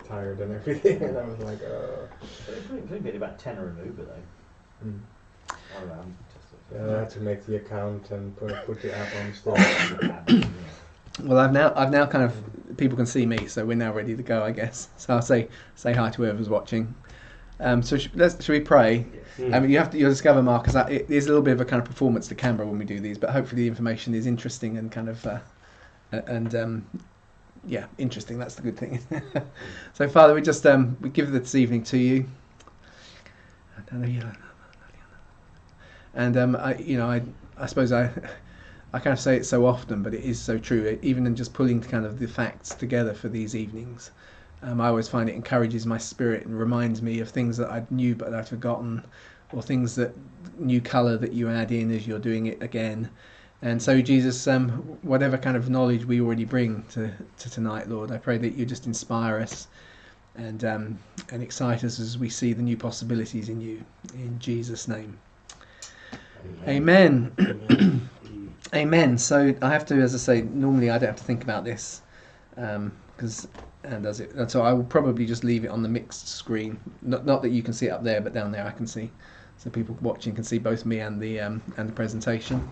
tired and everything, and I was like, It's only about 10 or an Uber though. I don't know. I had to make the account and put the app on still. Well, I've now kind of, people can see me, so we're now ready to go, I guess. So I'll say hi to whoever's watching. So should we pray? Yes. You'll discover, Mark, it is a little bit of a kind of performance to camera when we do these, but hopefully the information is interesting and kind of interesting. That's the good thing. So, Father, we just we give this evening to you. And I suppose I kind of say it so often, but it is so true. Even in just pulling kind of the facts together for these evenings, I always find it encourages my spirit and reminds me of things that I knew but I'd forgotten, or things that new colour that you add in as you're doing it again. And so, Jesus, whatever kind of knowledge we already bring to tonight, Lord, I pray that you just inspire us and excite us as we see the new possibilities in you. In Jesus' name. Amen. Amen. So I have to, as I say, normally I don't have to think about this, so I will probably just leave it on the mixed screen. Not that you can see it up there, but down there I can see. So people watching can see both me and the presentation.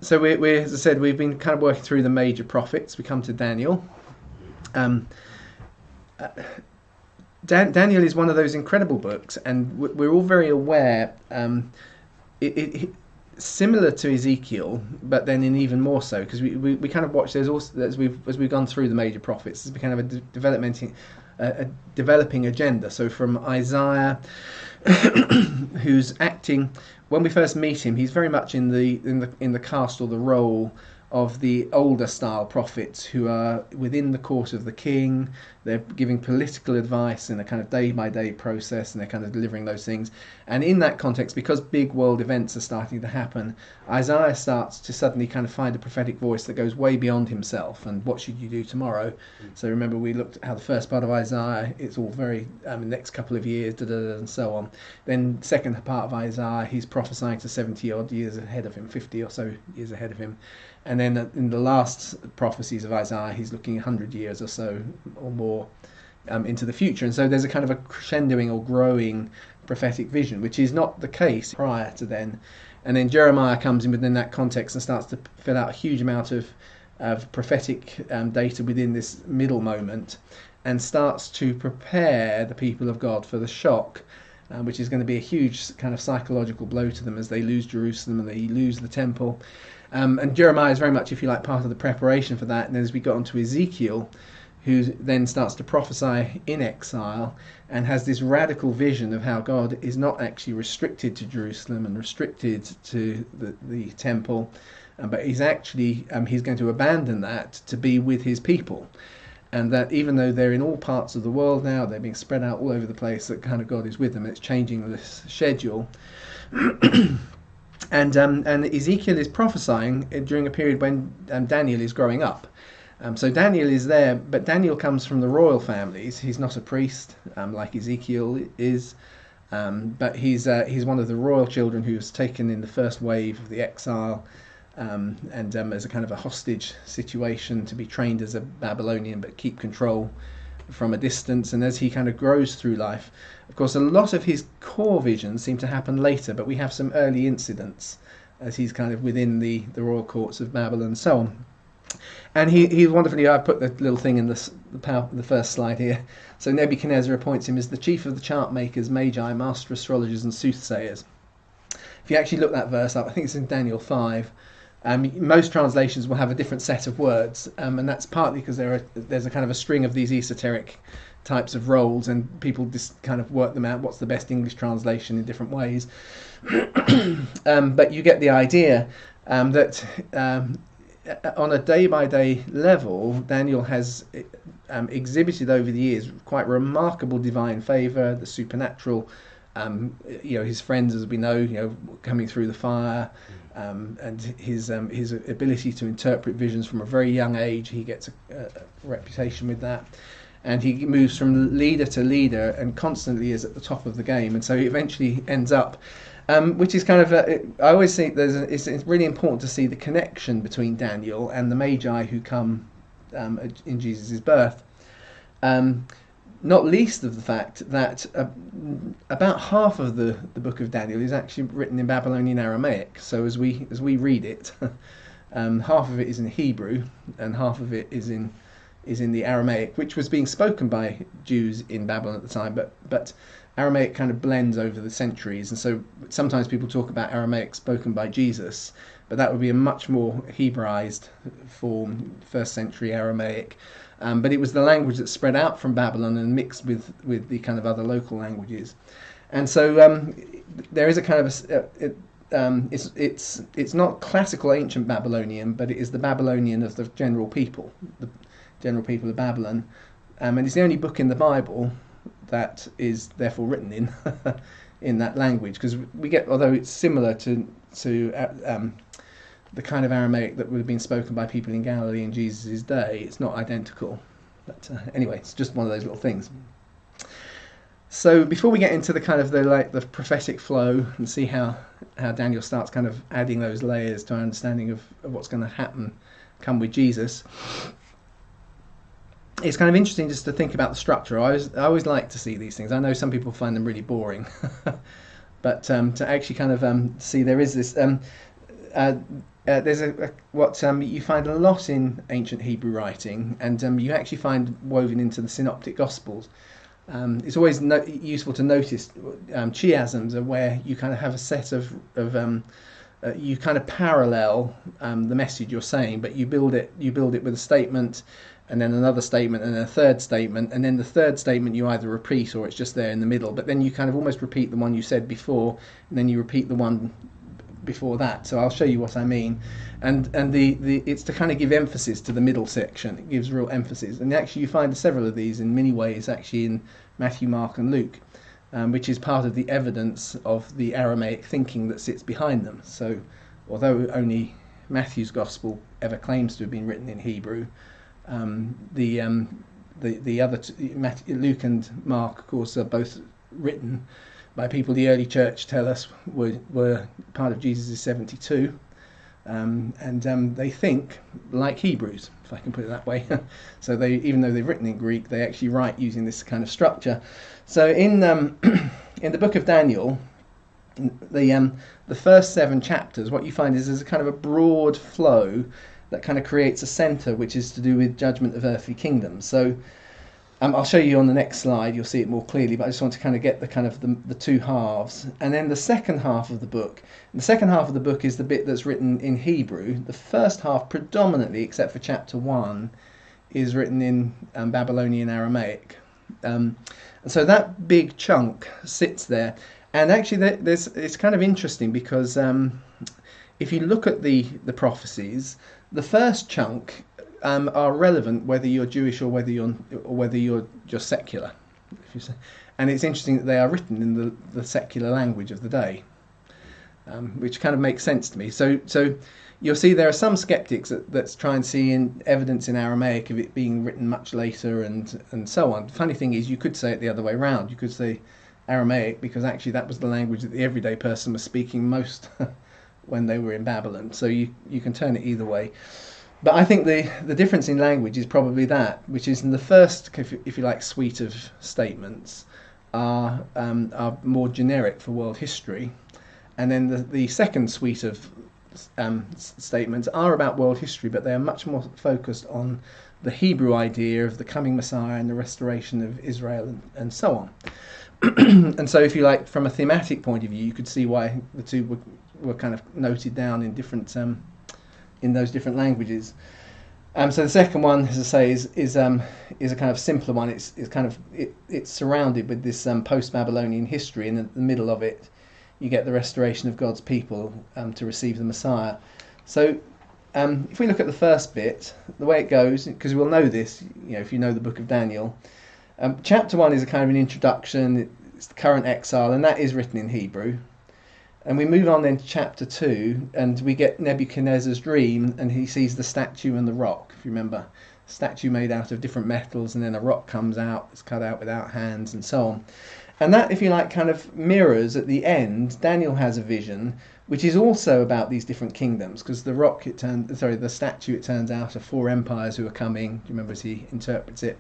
So we, as I said, we've been kind of working through the major prophets. We come to Daniel. Daniel is one of those incredible books, and we're all very aware. It similar to Ezekiel, but then in even more so, because we kind of watch. There's also, as we've gone through the major prophets, there's been kind of a developing agenda. So from Isaiah, who's acting, when we first meet him, he's very much in the cast or the role of the older style prophets who are within the court of the king. They're giving political advice in a kind of day-by-day process, and they're kind of delivering those things. And in that context, because big world events are starting to happen, Isaiah starts to suddenly kind of find a prophetic voice that goes way beyond himself and what should you do tomorrow. So remember, we looked at how the first part of Isaiah, it's all very the next couple of years, and so on. Then second part of Isaiah, he's prophesying to 70 odd years ahead of him, 50 or so years ahead of him. And then in the last prophecies of Isaiah, he's looking 100 years or so or more into the future. And so there's a kind of a crescendoing or growing prophetic vision, which is not the case prior to then. And then Jeremiah comes in within that context and starts to fill out a huge amount of prophetic data within this middle moment, and starts to prepare the people of God for the shock, which is going to be a huge kind of psychological blow to them as they lose Jerusalem and they lose the temple. And Jeremiah is very much, if you like, part of the preparation for that. And then as we got onto Ezekiel, who then starts to prophesy in exile and has this radical vision of how God is not actually restricted to Jerusalem and restricted to the temple, but he's actually he's going to abandon that to be with his people. And that even though they're in all parts of the world now, they're being spread out all over the place, that kind of God is with them. It's changing this schedule. And Ezekiel is prophesying during a period when Daniel is growing up. So Daniel is there, but Daniel comes from the royal families. He's not a priest like Ezekiel is, but he's one of the royal children who was taken in the first wave of the exile, and as a kind of a hostage situation to be trained as a Babylonian but keep control from a distance. And as he kind of grows through life, of course, a lot of his core visions seem to happen later, but we have some early incidents as he's kind of within the royal courts of Babylon and so on. And he's wonderfully, I put the little thing in the first slide here. So Nebuchadnezzar appoints him as the chief of the chart makers, magi, master astrologers and soothsayers. If you actually look that verse up, I think it's in Daniel 5, most translations will have a different set of words, and that's partly because there's a kind of a string of these esoteric types of roles, and people just kind of work them out, what's the best English translation in different ways. But you get the idea that on a day-by-day level, Daniel has exhibited over the years quite remarkable divine favour, the supernatural, his friends, as we know, coming through the fire, and his ability to interpret visions from a very young age. He gets a reputation with that, and he moves from leader to leader and constantly is at the top of the game. And so he eventually ends up, which is kind of I always think it's really important to see the connection between Daniel and the magi who come in Jesus' birth. Not least of the fact that about half of the book of Daniel is actually written in Babylonian Aramaic. So as we read it, half of it is in Hebrew and half of it is in the Aramaic, which was being spoken by Jews in Babylon at the time, but Aramaic kind of blends over the centuries, and so sometimes people talk about Aramaic spoken by Jesus, but that would be a much more Hebraized form, first century Aramaic. But it was the language that spread out from Babylon and mixed with the kind of other local languages, and so there is a kind of it's not classical ancient Babylonian, but it is the Babylonian of the general people of Babylon, and it's the only book in the Bible that is therefore written in that language, because we get, although it's similar to the kind of Aramaic that would have been spoken by people in Galilee in Jesus' day, it's not identical. But anyway, it's just one of those little things. So before we get into the kind of the prophetic flow and see how Daniel starts kind of adding those layers to our understanding of what's going to come with Jesus, it's kind of interesting just to think about the structure. I always like to see these things. I know some people find them really boring, but to actually kind of see there is this. There's what you find a lot in ancient Hebrew writing, and you actually find woven into the synoptic gospels. It's always useful to notice chiasms are where you kind of have a set of you kind of parallel the message you're saying, but you build it with a statement, and then another statement, and a third statement, and then the third statement you either repeat or it's just there in the middle. But then you kind of almost repeat the one you said before, and then you repeat the one before that. So I'll show you what I mean. And the it's to kind of give emphasis to the middle section. It gives real emphasis. And actually you find several of these in many ways actually in Matthew, Mark and Luke, which is part of the evidence of the Aramaic thinking that sits behind them. So although only Matthew's gospel ever claims to have been written in Hebrew, the other Luke and Mark, of course, are both written by people the early church tell us were part of Jesus' 72, and they think like Hebrews, if I can put it that way. So they, even though they've written in Greek, they actually write using this kind of structure. So in the book of Daniel, the first 7 chapters, what you find is there's a kind of a broad flow that kind of creates a centre, which is to do with judgment of earthly kingdoms. So I'll show you on the next slide, you'll see it more clearly, but I just want to kind of get the kind of the two halves. And then the second half of the book. And the second half of the book is the bit that's written in Hebrew. The first half predominantly, except for chapter 1, is written in Babylonian Aramaic. And so that big chunk sits there. And actually it's kind of interesting because if you look at the prophecies, the first chunk are relevant whether you're Jewish or whether you're just secular. If you say. And it's interesting that they are written in the secular language of the day, which kind of makes sense to me. So you'll see there are some skeptics that try and see evidence in Aramaic of it being written much later and so on. The funny thing is you could say it the other way around. You could say Aramaic because actually that was the language that the everyday person was speaking most when they were in Babylon. So you can turn it either way. But I think the difference in language is probably that, which is in the first, if you like, suite of statements are more generic for world history, and then the second suite of statements are about world history, but they are much more focused on the Hebrew idea of the coming Messiah and the restoration of Israel and so on. And so, if you like, from a thematic point of view, you could see why the two were kind of noted down in different. In those different languages. So the second one, as I say, is a kind of simpler one. It's surrounded with this post-Babylonian history, and in the middle of it, you get the restoration of God's people to receive the Messiah. So if we look at the first bit, the way it goes, because we'll know this, if you know the book of Daniel, chapter 1 is a kind of an introduction. It's the current exile, and that is written in Hebrew. And we move on then to chapter 2, and we get Nebuchadnezzar's dream, and he sees the statue and the rock, if you remember. Statue made out of different metals, and then a rock comes out, it's cut out without hands, and so on. And that, if you like, kind of mirrors at the end, Daniel has a vision, which is also about these different kingdoms, because the statue, it turns out, are 4 empires who are coming, do you remember as he interprets it?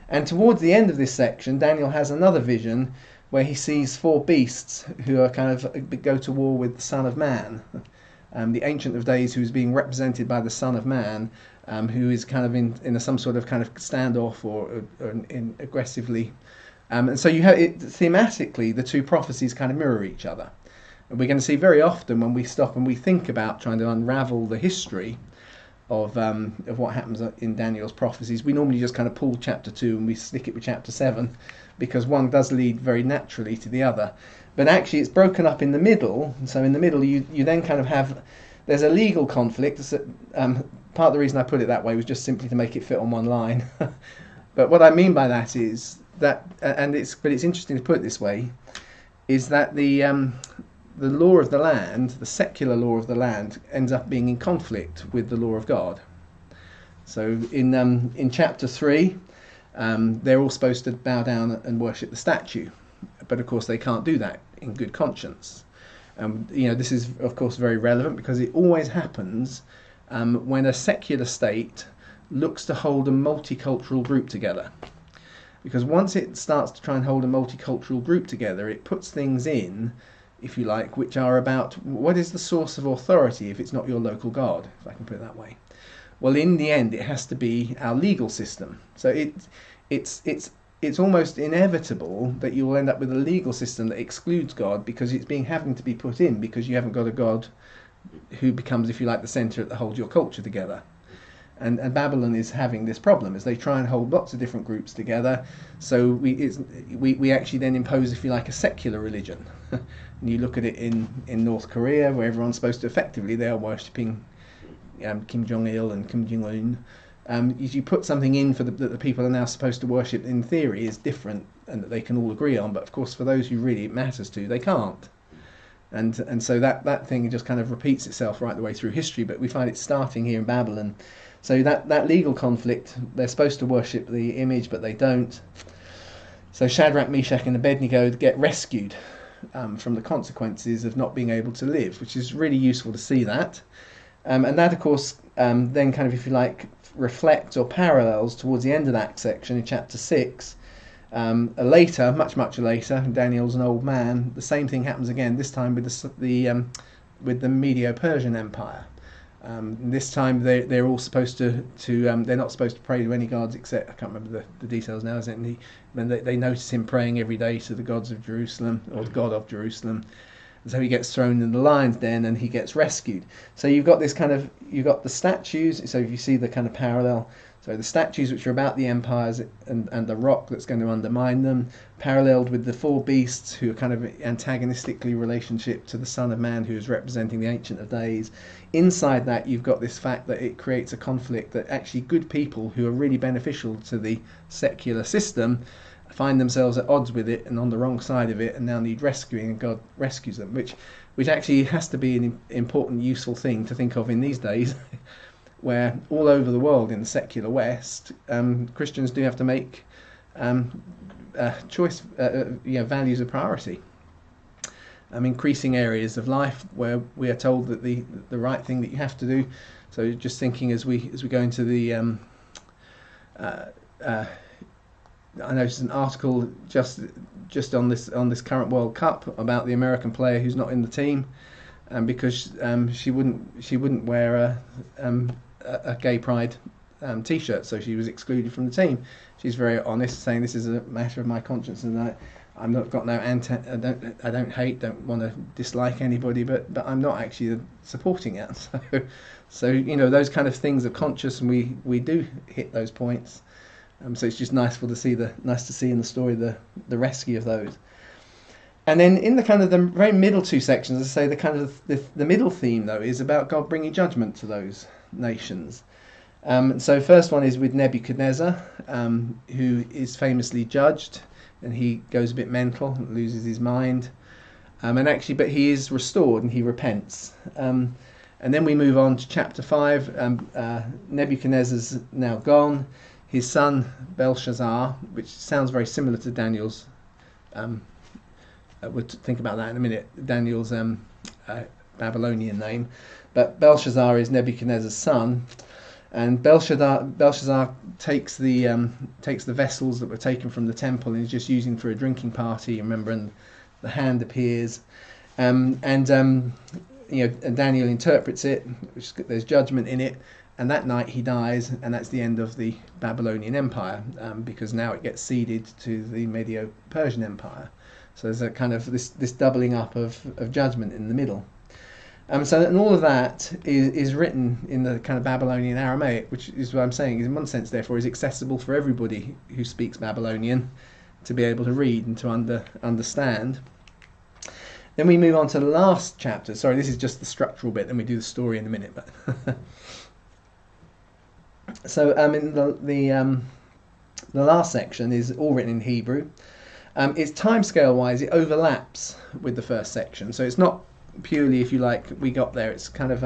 And towards the end of this section, Daniel has another vision where he sees 4 beasts who are kind of go to war with the Son of Man, the Ancient of Days, who is being represented by the Son of Man, who is kind of in some sort of kind of standoff or in aggressively. And so you have it thematically, the 2 prophecies kind of mirror each other. And we're going to see very often when we stop and we think about trying to unravel the history of what happens in Daniel's prophecies, we normally just kind of pull chapter 2 and we stick it with chapter 7, because one does lead very naturally to the other. But actually it's broken up in the middle, and so in the middle you then kind of have, there's a legal conflict. Part of the reason I put it that way was just simply to make it fit on one line. But what I mean by that is that, but it's interesting to put it this way, is that the law of the land, the secular law of the land, ends up being in conflict with the law of God. So in chapter 3, they're all supposed to bow down and worship the statue, but of course they can't do that in good conscience. This is of course very relevant because it always happens when a secular state looks to hold a multicultural group together. Because once it starts to try and hold a multicultural group together, it puts things in, if you like, which are about what is the source of authority if it's not your local God, if I can put it that way. Well, in the end, it has to be our legal system. So it's almost inevitable that you will end up with a legal system that excludes God because it's having to be put in because you haven't got a God who becomes, if you like, the centre that holds your culture together. And Babylon is having this problem as they try and hold lots of different groups together. So we actually then impose, if you like, a secular religion. And you look at it in North Korea, where everyone's supposed to effectively, they are worshipping Kim Jong-il and Kim Jong-un. You put something in that the people are now supposed to worship, in theory, is different and that they can all agree on. But of course, for those who really it matters to, they can't. And so that thing just kind of repeats itself right the way through history. But we find it starting here in Babylon. So that legal conflict, they're supposed to worship the image, but they don't. So Shadrach, Meshach, and Abednego get rescued from the consequences of not being able to live, which is really useful to see that. And that, of course, then kind of, if you like, reflects or parallels towards the end of that section in chapter 6. Later, much later, Daniel's an old man. The same thing happens again, this time with the Medo-Persian Empire. This time they're all supposed to they're not supposed to pray to any gods except, I can't remember the details now, is it? And they notice him praying every day to the gods of Jerusalem, or the God of Jerusalem. And so he gets thrown in the lion's den and he gets rescued. So you've got you've got the statues. So if you see the kind of parallel, so the statues which are about the empires and the rock that's going to undermine them, paralleled with the 4 beasts who are kind of antagonistically relationship to the Son of Man, who is representing the Ancient of Days. Inside that, you've got this fact that it creates a conflict that actually good people who are really beneficial to the secular system find themselves at odds with it and on the wrong side of it and now need rescuing, and God rescues them, which actually has to be an important, useful thing to think of in these days, where all over the world in the secular West, Christians do have to make choice, values of priority. Increasing areas of life where we are told that the right thing that you have to do. So just thinking as we go into the I noticed an article just on this current World Cup about the American player who's not in the team, because she wouldn't wear a gay pride T-shirt, so she was excluded from the team. She's very honest, saying this is a matter of my conscience, and I'm not got no I don't hate, don't want to dislike anybody, but I'm not actually supporting it. So those kind of things are conscious, and we do hit those points. So it's just nice to see in the story the rescue of those. And then in the kind of the very middle 2 sections, I say the kind of the middle theme though is about God bringing judgment to those nations. So first one is with Nebuchadnezzar, who is famously judged, and he goes a bit mental, loses his mind, but he is restored and he repents. And then we move on to chapter 5. Nebuchadnezzar's now gone. His son Belshazzar, which sounds very similar to Daniel's, we'll think about that in a minute, Daniel's Babylonian name, but Belshazzar is Nebuchadnezzar's son, And Belshazzar takes the vessels that were taken from the temple and is just using for a drinking party. Remember, and the hand appears, and Daniel interprets it. There's judgment in it, and that night he dies, and that's the end of the Babylonian Empire, because now it gets ceded to the Medo-Persian Empire. So there's a kind of this doubling up of judgment in the middle. And all of that is written in the kind of Babylonian Aramaic, which is what I'm saying is in one sense therefore is accessible for everybody who speaks Babylonian to be able to read and to understand. Then we move on to the last chapter. Sorry, this is just the structural bit, then we do the story in a minute. But so in the last section is all written in Hebrew. It's timescale wise, it overlaps with the first section, so it's not purely, if you like, we got there. It's kind of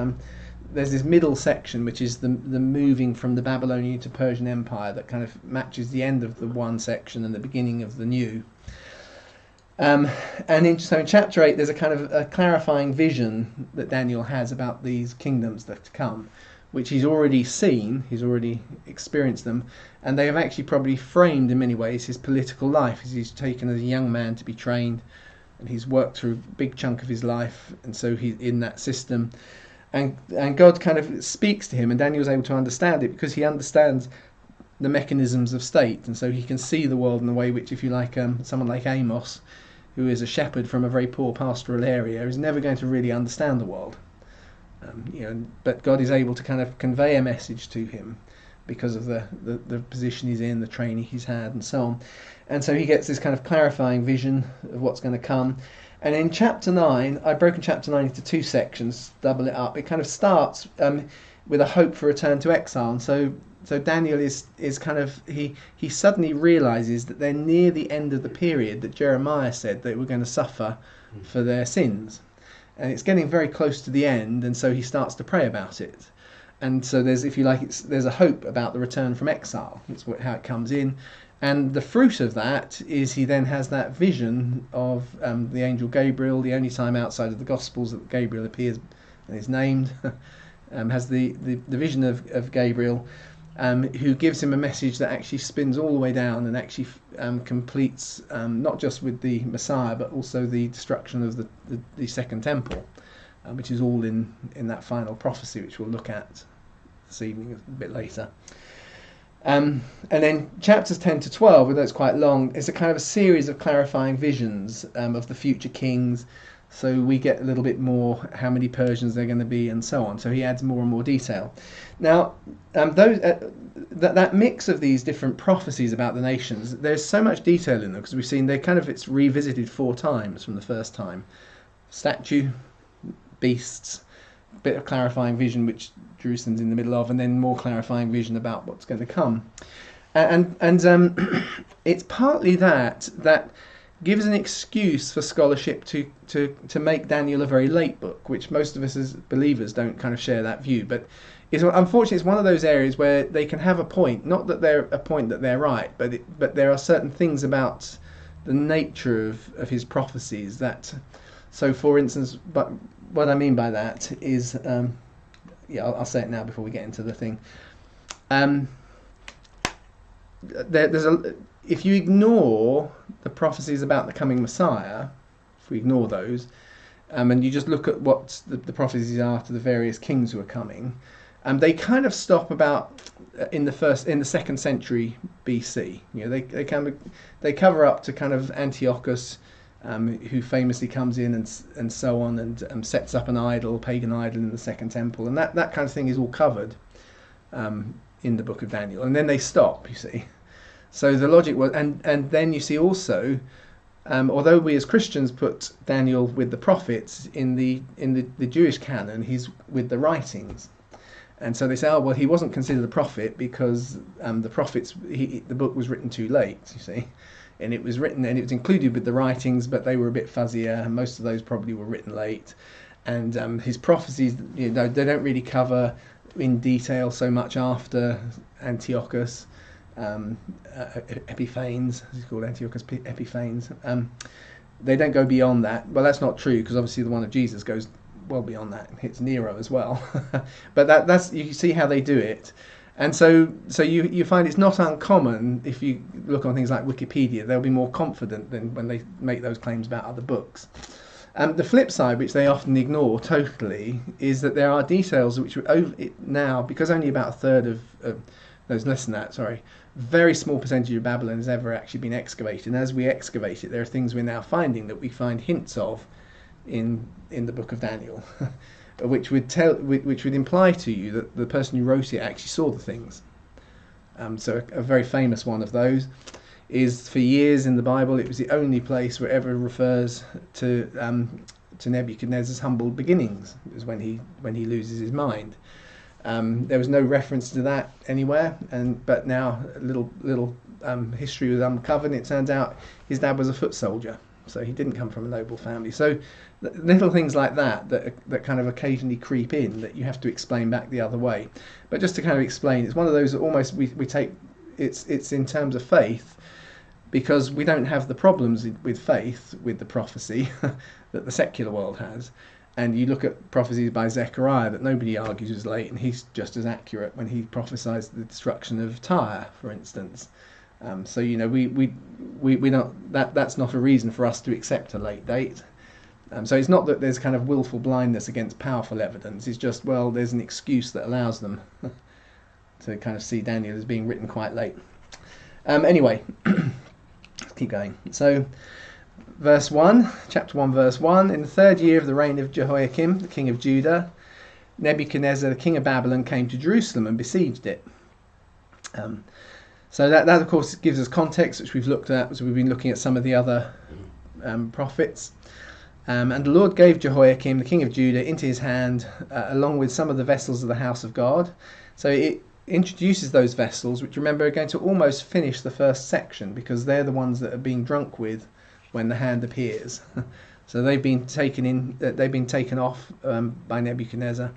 there's this middle section which is the moving from the Babylonian to Persian Empire that kind of matches the end of the one section and the beginning of the new. So in chapter 8 there's a kind of a clarifying vision that Daniel has about these kingdoms that to come, which he's already seen, he's already experienced them, and they have actually probably framed in many ways his political life, as he's taken as a young man to be trained, and he's worked through a big chunk of his life, and so he's in that system, and God kind of speaks to him, and Daniel's able to understand it because he understands the mechanisms of state, and so he can see the world in a way which, if you like, someone like Amos, who is a shepherd from a very poor pastoral area, is never going to really understand the world. But God is able to kind of convey a message to him because of the position he's in, the training he's had, and so on. And so he gets this kind of clarifying vision of what's going to come. And in chapter 9, I've broken chapter 9 into two sections, double it up. It kind of starts with a hope for return to exile. And so Daniel is kind of, he suddenly realizes that they're near the end of the period that Jeremiah said they were going to suffer for their sins. And it's getting very close to the end, and so he starts to pray about it. And so there's, if you like, there's a hope about the return from exile. That's how it comes in. And the fruit of that is he then has that vision of the angel Gabriel, the only time outside of the Gospels that Gabriel appears and is named, has the vision of Gabriel, who gives him a message that actually spins all the way down and actually completes not just with the Messiah but also the destruction of the second temple, which is all in that final prophecy which we'll look at this evening a bit later. And then chapters 10 to 12, although it's quite long, is a kind of a series of clarifying visions of the future kings. So we get a little bit more how many Persians there are going to be and so on. So he adds more and more detail. Now, that mix of these different prophecies about the nations, there's so much detail in them because we've seen it's revisited 4 times from the first time. Statue, beasts, bit of clarifying vision which Jerusalem's in the middle of, and then more clarifying vision about what's going to come. And it's partly that gives an excuse for scholarship to make Daniel a very late book, which most of us as believers don't kind of share that view. But unfortunately, it's one of those areas where they can have a point, not that they're a point that they're right, but there are certain things about the nature of his prophecies that. So, for instance, but what I mean by that is, I'll say it now before we get into the thing. If you ignore the prophecies about the coming Messiah, if we ignore those, and you just look at what the prophecies are to the various kings who are coming, they kind of stop about in the 2nd century BC. They cover up to kind of Antiochus, who famously comes in and so on, and sets up a pagan idol in the Second Temple, and that kind of thing is all covered in the book of Daniel, and then they stop, you see. So the logic was, and then you see also, although we as Christians put Daniel with the prophets in the Jewish canon, he's with the writings, and so they say, oh well, he wasn't considered a prophet because the prophets, the book was written too late, you see. And it was written, and it was included with the writings, but they were a bit fuzzier, and most of those probably were written late. And his prophecies, they don't really cover in detail so much after Antiochus, Epiphanes, as he's called, Antiochus Epiphanes. They don't go beyond that. Well, that's not true, because obviously the one of Jesus goes well beyond that. It hits Nero as well. But that's you see how they do it. And so you find it's not uncommon, if you look on things like Wikipedia, they'll be more confident than when they make those claims about other books. The flip side, which they often ignore totally, is that there are details which now, because only about a third of, less than that, sorry, very small percentage of Babylon has ever actually been excavated. And as we excavate it, there are things we're now finding that we find hints of in the book of Daniel. Which would imply to you that the person who wrote it actually saw the things. So a very famous one of those is, for years in the Bible, it was the only place where it ever refers to Nebuchadnezzar's humble beginnings. It was when he loses his mind. There was no reference to that anywhere, but now a little history was uncovered, and it turns out his dad was a foot soldier, so he didn't come from a noble family. So little things like that kind of occasionally creep in that you have to explain back the other way. But just to kind of explain, it's one of those that almost we take it's in terms of faith, because we don't have the problems with faith with the prophecy that the secular world has. And you look at prophecies by Zechariah that nobody argues is late, and he's just as accurate when he prophesies the destruction of Tyre, for instance. So we don't, that's not a reason for us to accept a late date. So it's not that there's kind of willful blindness against powerful evidence. It's just, well, there's an excuse that allows them to kind of see Daniel as being written quite late. Anyway, let's keep going. So, verse 1, chapter 1, verse 1. In the third year of the reign of Jehoiakim, the king of Judah, Nebuchadnezzar, the king of Babylon, came to Jerusalem and besieged it. So that of course gives us context, which we've looked at as we've been looking at some of the other prophets. And the Lord gave Jehoiakim, the king of Judah, into his hand, along with some of the vessels of the house of God. So it introduces those vessels, which, remember, are going to almost finish the first section, because they're the ones that are being drunk with when the hand appears. So they've been taken off by Nebuchadnezzar.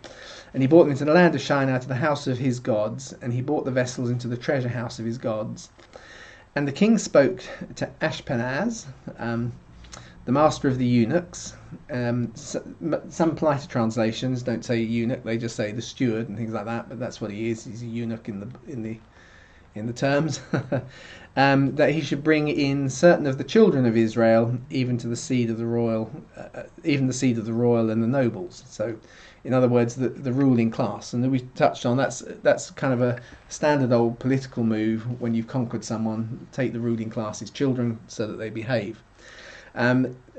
And he brought them into the land of Shinar, to the house of his gods, and he brought the vessels into the treasure house of his gods. And the king spoke to Ashpenaz, the master of the eunuchs. Some politer translations don't say eunuch; they just say the steward and things like that. But that's what he is. He's a eunuch in the terms. That he should bring in certain of the children of Israel, even to the seed of the royal, even the seed of the royal and the nobles. So, in other words, the ruling class. And we touched on that's kind of a standard old political move when you've conquered someone. Take the ruling class's children so that they behave.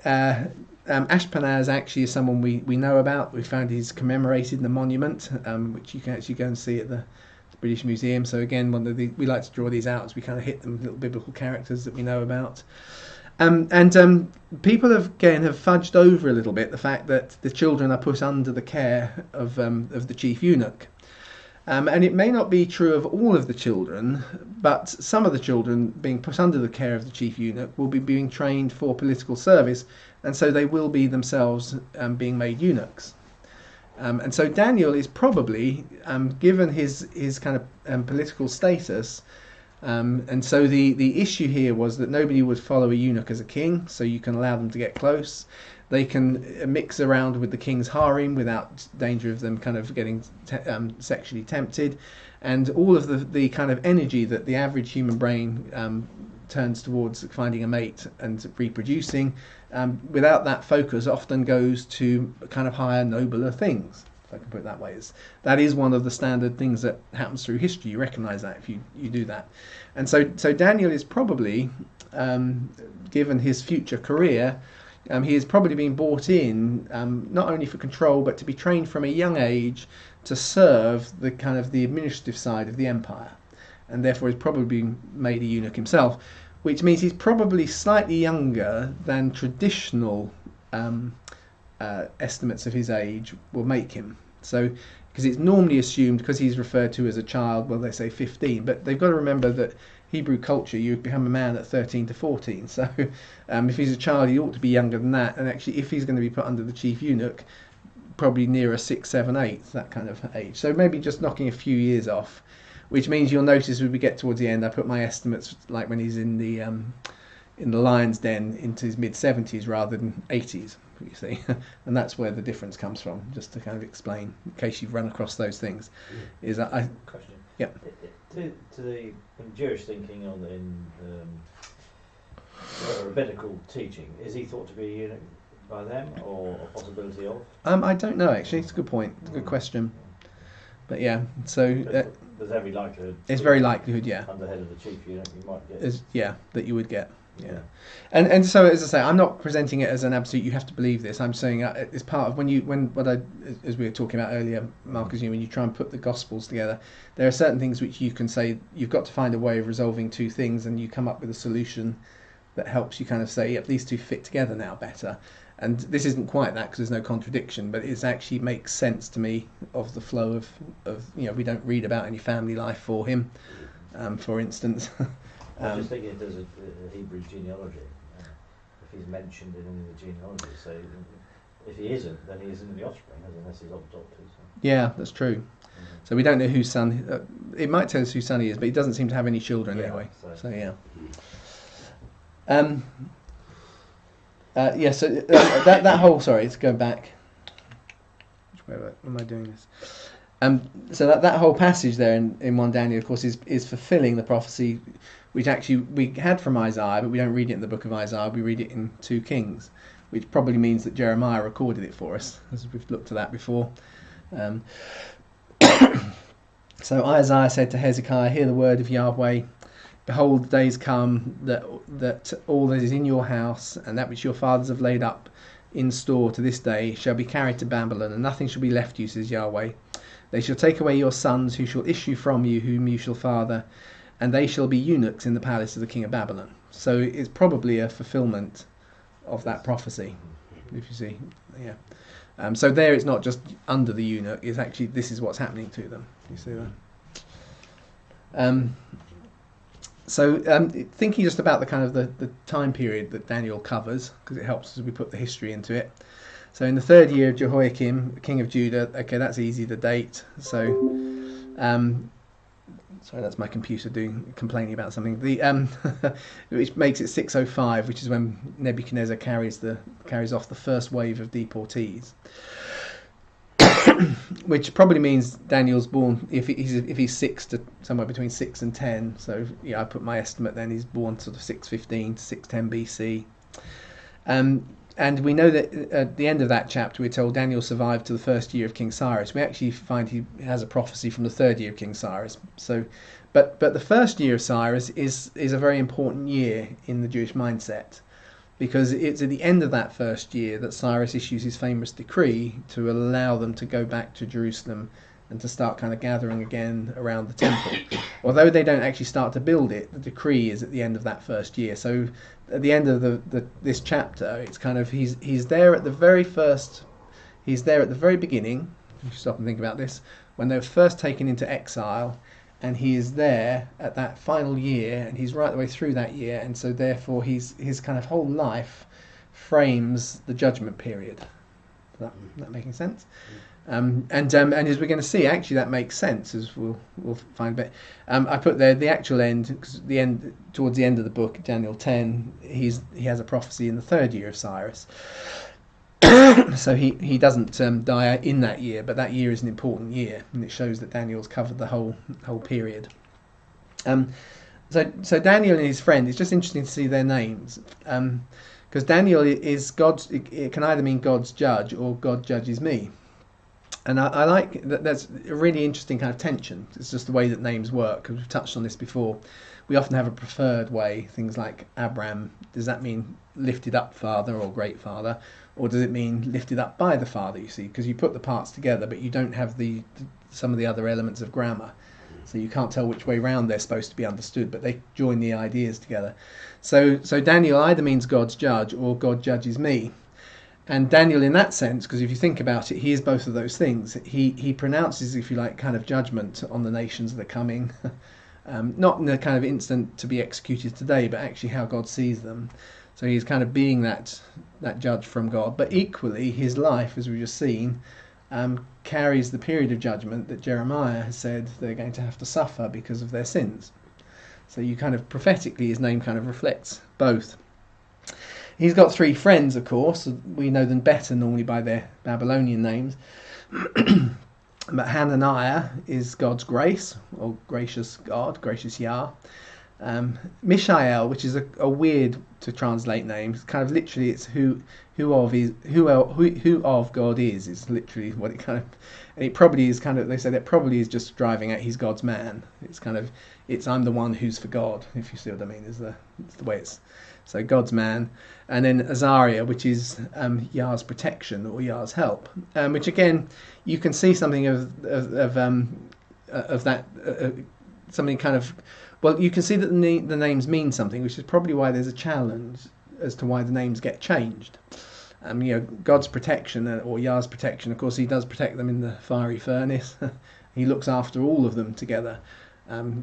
Ashpenaz actually is someone we know about. We found he's commemorated in the monument, which you can actually go and see at the British Museum. So again, we like to draw these out as we kind of hit them, little biblical characters that we know about. And people have fudged over a little bit the fact that the children are put under the care of the chief eunuch. And it may not be true of all of the children, but some of the children being put under the care of the chief eunuch will be being trained for political service, and so they will be themselves being made eunuchs. And so Daniel is probably, given his kind of political status, and so the issue here was that nobody would follow a eunuch as a king, so you can allow them to get close. They can mix around with the king's harem without danger of them kind of getting sexually tempted, and all of the kind of energy that the average human brain turns towards finding a mate and reproducing, without that focus, often goes to kind of higher, nobler things, if I can put it that way. That is one of the standard things that happens through history. You recognise that if you do that. And so Daniel is probably, given his future career, he has probably been brought in not only for control, but to be trained from a young age to serve the kind of the administrative side of the empire, and therefore he's probably been made a eunuch himself, which means he's probably slightly younger than traditional estimates of his age will make him. So, because it's normally assumed, because he's referred to as a child, well, they say 15, but they've got to remember that Hebrew culture, you become a man at 13 to 14. So if he's a child, he ought to be younger than that. And actually, if he's going to be put under the chief eunuch, probably nearer 6, 7, 8, that kind of age. So maybe just knocking a few years off, which means you'll notice when we get towards the end, I put my estimates like when he's in the in the lion's den into his mid-70s rather than 80s, you see. And that's where the difference comes from, just to kind of explain, in case you've run across those things. Is that Question. Yep. To the in Jewish thinking on rabbinical teaching, is he thought to be by them, or a possibility of? I don't know, actually. It's a good point. It's a good question. But yeah, so there's every likelihood. it's very likelihood, yeah. Under head of the chief, you might get. That you would get. Yeah, and so as I say, I'm not presenting it as an absolute. You have to believe this. I'm saying it's part of as we were talking about earlier, Marcus. When you try and put the Gospels together, there are certain things which you can say you've got to find a way of resolving two things, and you come up with a solution that helps you kind of say, yep, these two fit together now better. And this isn't quite that because there's no contradiction, but it actually makes sense to me of the flow of we don't read about any family life for him, for instance. I was just thinking if there's a Hebrew genealogy, if he's mentioned in any of the genealogy, so if he isn't, then he isn't the offspring, unless he's adopted. So. Yeah, that's true. Mm-hmm. So we don't know whose son. It might tell us whose son he is, but he doesn't seem to have any children anyway. So yeah. So that whole, sorry, let's go back. Where am I doing this? So that whole passage there in 1 Daniel, of course, is fulfilling the prophecy, which actually we had from Isaiah, but we don't read it in the book of Isaiah. We read it in 2 Kings, which probably means that Jeremiah recorded it for us, as we've looked at that before. So Isaiah said to Hezekiah, "Hear the word of Yahweh. Behold, the days come that all that is in your house and that which your fathers have laid up in store to this day shall be carried to Babylon, and nothing shall be left you, says Yahweh. They shall take away your sons, who shall issue from you, whom you shall father, and they shall be eunuchs in the palace of the king of Babylon." So it's probably a fulfilment of that prophecy, if you see. Yeah. So there it's not just under the eunuch, it's actually this is what's happening to them. You see that? So thinking just about the kind of the time period that Daniel covers, because it helps as we put the history into it. So in the 3rd year of Jehoiakim, king of Judah, okay, that's easy, the date. So, sorry, that's my computer complaining about something. Which makes it 605, which is when Nebuchadnezzar carries off the first wave of deportees. Which probably means Daniel's born if he's 6 to somewhere between 6 and 10. So yeah, I put my estimate then he's born sort of 615 to 610 BC. And we know that at the end of that chapter we're told Daniel survived to the 1st year of King Cyrus. We actually find he has a prophecy from the 3rd year of King Cyrus. So, but the 1st year of Cyrus is a very important year in the Jewish mindset, because it's at the end of that 1st year that Cyrus issues his famous decree to allow them to go back to Jerusalem and to start kind of gathering again around the temple. Although they don't actually start to build it, the decree is at the end of that 1st year. So at the end of this chapter, it's kind of he's there at the very beginning. You stop and think about this, when they were first taken into exile. And he is there at that final year, and he's right the way through that year, and so therefore his kind of whole life frames the judgment period. Is that making sense? And as we're going to see, actually that makes sense, as we'll find. But I put there the actual end, because towards the end of the book, Daniel 10, he has a prophecy in the 3rd year of Cyrus. So he doesn't die in that year, but that year is an important year, and it shows that Daniel's covered the whole period. So Daniel and his friend, it's just interesting to see their names, because Daniel is God's. It can either mean God's judge or God judges me, and I like that. That's a really interesting kind of tension. It's just the way that names work, because we've touched on this before. We often have a preferred way. Things like Abram, does that mean lifted up father or great father? Or does it mean lifted up by the Father, you see? Because you put the parts together, but you don't have some of the other elements of grammar. So you can't tell which way round they're supposed to be understood, but they join the ideas together. So Daniel either means God's judge or God judges me. And Daniel, in that sense, because if you think about it, he is both of those things. He pronounces, if you like, kind of judgment on the nations that are coming. Not in the kind of instant to be executed today, but actually how God sees them. So he's kind of being that judge from God. But equally, his life, as we've just seen, carries the period of judgment that Jeremiah has said they're going to have to suffer because of their sins. So you kind of prophetically, his name kind of reflects both. He's got three friends, of course. We know them better normally by their Babylonian names. But Hananiah is God's grace, or gracious God, gracious Yah. Mishael, which is a weird to translate name, it's kind of literally it's who of God is literally what it kind of, and it probably is kind of, they say that probably is just driving at he's God's man. It's kind of, it's I'm the one who's for God, if you see what I mean, it's the way it's, so God's man. And then Azariah, which is Yah's protection or Yah's help, which again you can see something of that, something kind of, well, you can see that the names mean something, which is probably why there's a challenge as to why the names get changed. God's protection, or Yah's protection, of course, he does protect them in the fiery furnace. He looks after all of them together.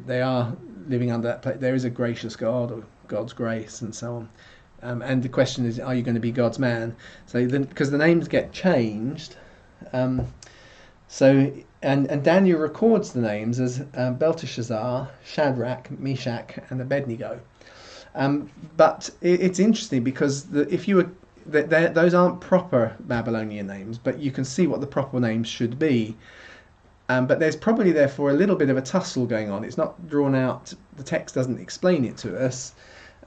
They are living under that place. There is a gracious God, or God's grace, and so on. And the question is, are you going to be God's man? So, because the names get changed, and Daniel records the names as Belteshazzar, Shadrach, Meshach, and Abednego. But it's interesting because those aren't proper Babylonian names, but you can see what the proper names should be. But there's probably therefore a little bit of a tussle going on. It's not drawn out. The text doesn't explain it to us,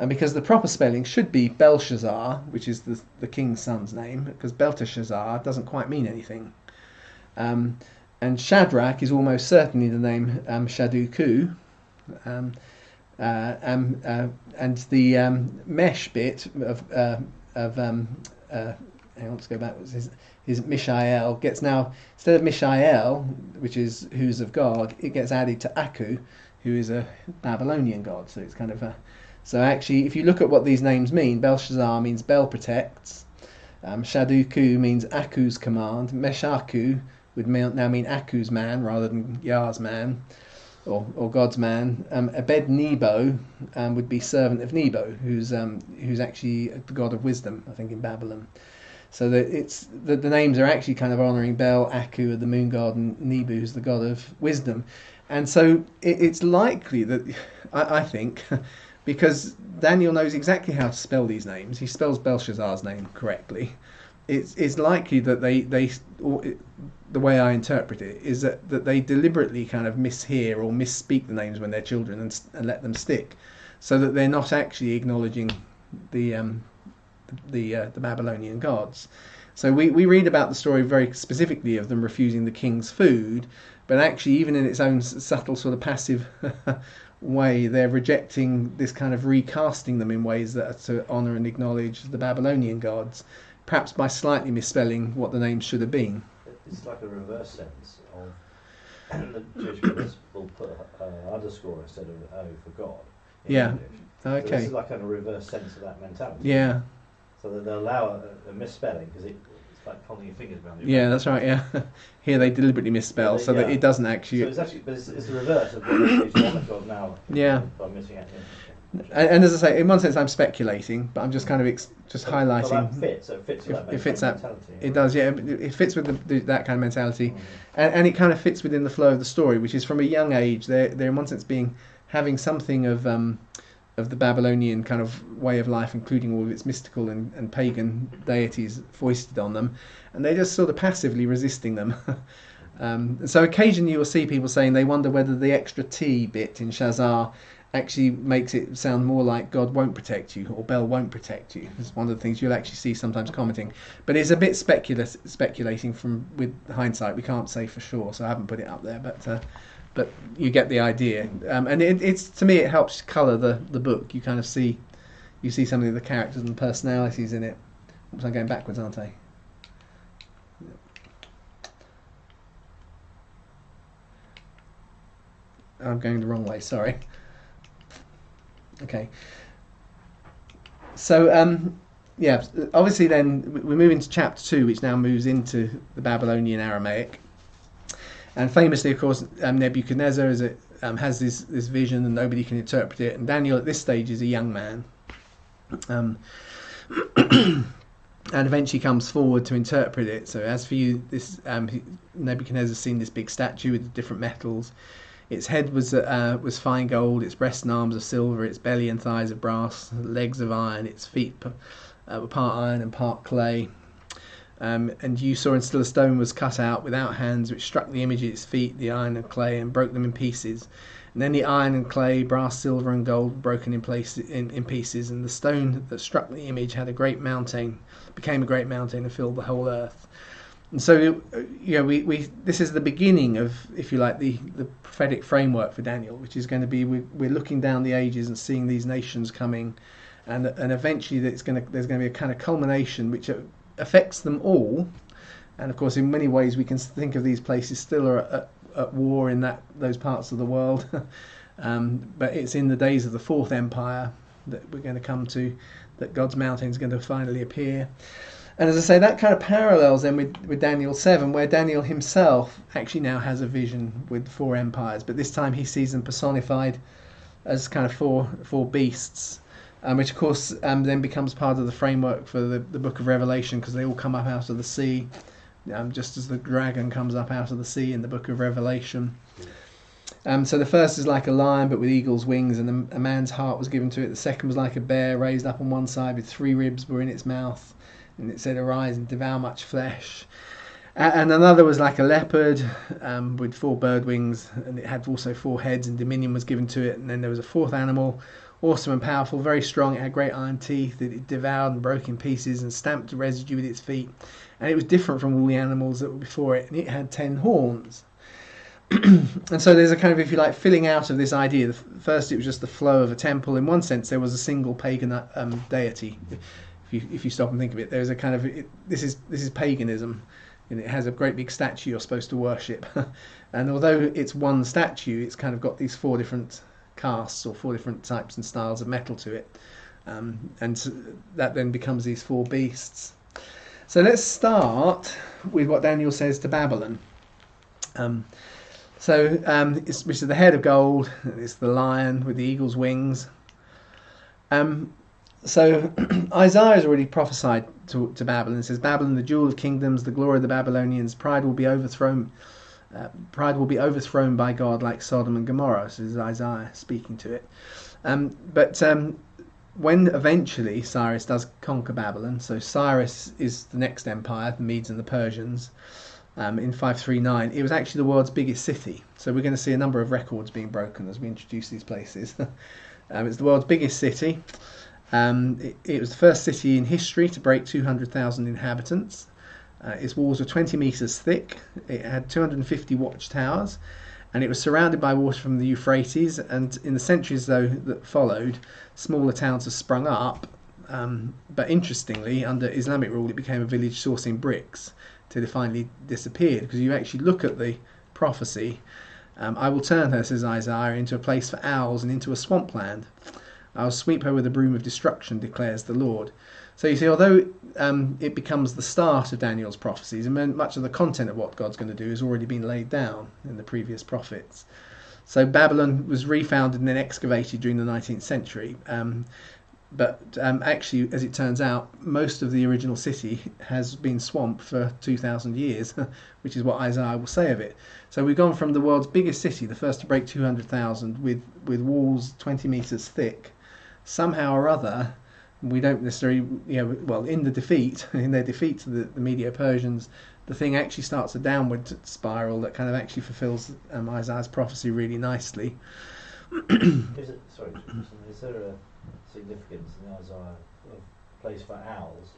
because the proper spelling should be Belshazzar, which is the king's son's name, because Belteshazzar doesn't quite mean anything. And Shadrach is almost certainly the name Shaduku, and the mesh bit of hang on, let's go backwards. Is Mishael gets now, instead of Mishael, which is who's of God, it gets added to Aku, who is a Babylonian god. So it's kind of so actually, if you look at what these names mean, Belshazzar means Bel protects, Shaduku means Aku's command, Meshaku would now mean Aku's man rather than Yah's man, or God's man. Abednego would be servant of Nebo, who's actually the god of wisdom, I think, in Babylon. So that it's the names are actually kind of honouring Bel, Aku, the moon god, and Nebu, who's the god of wisdom. And so it's likely that, I think, because Daniel knows exactly how to spell these names, he spells Belshazzar's name correctly. It's likely that the way I interpret it is that they deliberately kind of mishear or misspeak the names when they're children and let them stick, so that they're not actually acknowledging the Babylonian gods. So we read about the story very specifically of them refusing the king's food, but actually even in its own subtle sort of passive way, they're rejecting this kind of recasting them in ways that are to honour and acknowledge the Babylonian gods, perhaps by slightly misspelling what the names should have been. It's like a reverse sense of the Jewish brothers will put underscore instead of O for God in English. Okay. So this is like a reverse sense of that mentality. Yeah. So that they'll allow a misspelling because it's like holding your fingers around your Yeah, that's right. Yeah. Here they deliberately misspell so that it doesn't actually. So it's actually, but it's the reverse of what the Jewish God now. Yeah. By missing out. And as I say, in one sense, I'm speculating, but I'm just kind of just highlighting. Well, that fits. So it fits with it fits that mentality. It does, yeah. It fits with that kind of mentality, and it kind of fits within the flow of the story, which is from a young age. They're in one sense having something of the Babylonian kind of way of life, including all of its mystical and pagan deities foisted on them, and they're just sort of passively resisting them. So occasionally you'll see people saying they wonder whether the extra T bit in Shazar actually makes it sound more like God won't protect you or Bel won't protect you. It's one of the things you'll actually see sometimes commenting, but it's a bit speculating with hindsight. We can't say for sure, so I haven't put it up there, but you get the idea. And it's to me it helps colour the book. You kind of see some of the characters and personalities in it. Oops, I'm going backwards, aren't I? I'm going the wrong way, sorry. Okay. So, obviously then we move into chapter 2, which now moves into the Babylonian Aramaic. And famously, of course, Nebuchadnezzar has this vision and nobody can interpret it. And Daniel at this stage is a young man. And eventually comes forward to interpret it. So as for you, this Nebuchadnezzar's seen this big statue with different metals. Its head was fine gold, its breast and arms of silver, its belly and thighs of brass, legs of iron, its feet were part iron and part clay. And you saw, and still a stone was cut out without hands, which struck the image at its feet, the iron and clay, and broke them in pieces. And then the iron and clay, brass, silver, and gold were broken in pieces, and the stone that struck the image had a great mountain, became a great mountain, and filled the whole earth. And so, we this is the beginning of, if you like, the prophetic framework for Daniel, which is going to be we're looking down the ages and seeing these nations coming, and eventually there's going to be a kind of culmination which affects them all. And of course, in many ways, we can think of these places still are at war in those parts of the world. But it's in the days of the Fourth Empire that we're going to come to, that God's mountain is going to finally appear. And as I say, that kind of parallels then with Daniel 7, where Daniel himself actually now has a vision with 4 empires, but this time he sees them personified as kind of four beasts, which of course then becomes part of the framework for the book of Revelation, because they all come up out of the sea, just as the dragon comes up out of the sea in the book of Revelation. So the first is like a lion but with eagle's wings, and a man's heart was given to it. The second was like a bear raised up on one side with 3 ribs were in its mouth, and it said, "Arise and devour much flesh." And another was like a leopard with 4 bird wings, and it had also 4 heads, and dominion was given to it. And then there was a 4th animal, awesome and powerful, very strong. It had great iron teeth that it devoured and broke in pieces and stamped the residue with its feet. And it was different from all the animals that were before it, and it had 10 horns. And so there's a kind of, if you like, filling out of this idea. First, it was just the flow of a temple. In one sense, there was a single pagan deity. If you stop and think of it, there's a kind of this is paganism, and it has a great big statue you're supposed to worship. And although it's one statue, it's kind of got these 4 different casts or 4 different types and styles of metal to it, and so that then becomes these 4 beasts. So let's start with what Daniel says to Babylon. Which is the head of gold. It's the lion with the eagle's wings. So Isaiah has already prophesied to Babylon. It says, "Babylon, the jewel of kingdoms, the glory of the Babylonians, pride will be overthrown. Pride will be overthrown by God like Sodom and Gomorrah." So this is Isaiah speaking to it. But when eventually Cyrus does conquer Babylon, so Cyrus is the next empire, the Medes and the Persians, in 539, it was actually the world's biggest city. So we're going to see a number of records being broken as we introduce these places. It's the world's biggest city. It was the first city in history to break 200,000 inhabitants. Its walls were 20 metres thick. It had 250 watchtowers, and it was surrounded by water from the Euphrates. And in the centuries, though, that followed, smaller towns have sprung up. But interestingly, under Islamic rule, it became a village sourcing bricks till it finally disappeared. Because you actually look at the prophecy, "I will turn her," says Isaiah, "into a place for owls and into a swampland. I'll sweep her with a broom of destruction, declares the Lord." So you see, although it becomes the start of Daniel's prophecies, and much of the content of what God's going to do has already been laid down in the previous prophets. So Babylon was refounded and then excavated during the 19th century. But actually, as it turns out, most of the original city has been swamped for 2,000 years, which is what Isaiah will say of it. So we've gone from the world's biggest city, the first to break 200,000, with walls 20 metres thick. Somehow or other, we don't necessarily, in their defeat to the Medo-Persians, the thing actually starts a downward spiral that kind of actually fulfills Isaiah's prophecy really nicely. Is there a significance in Isaiah of place for owls?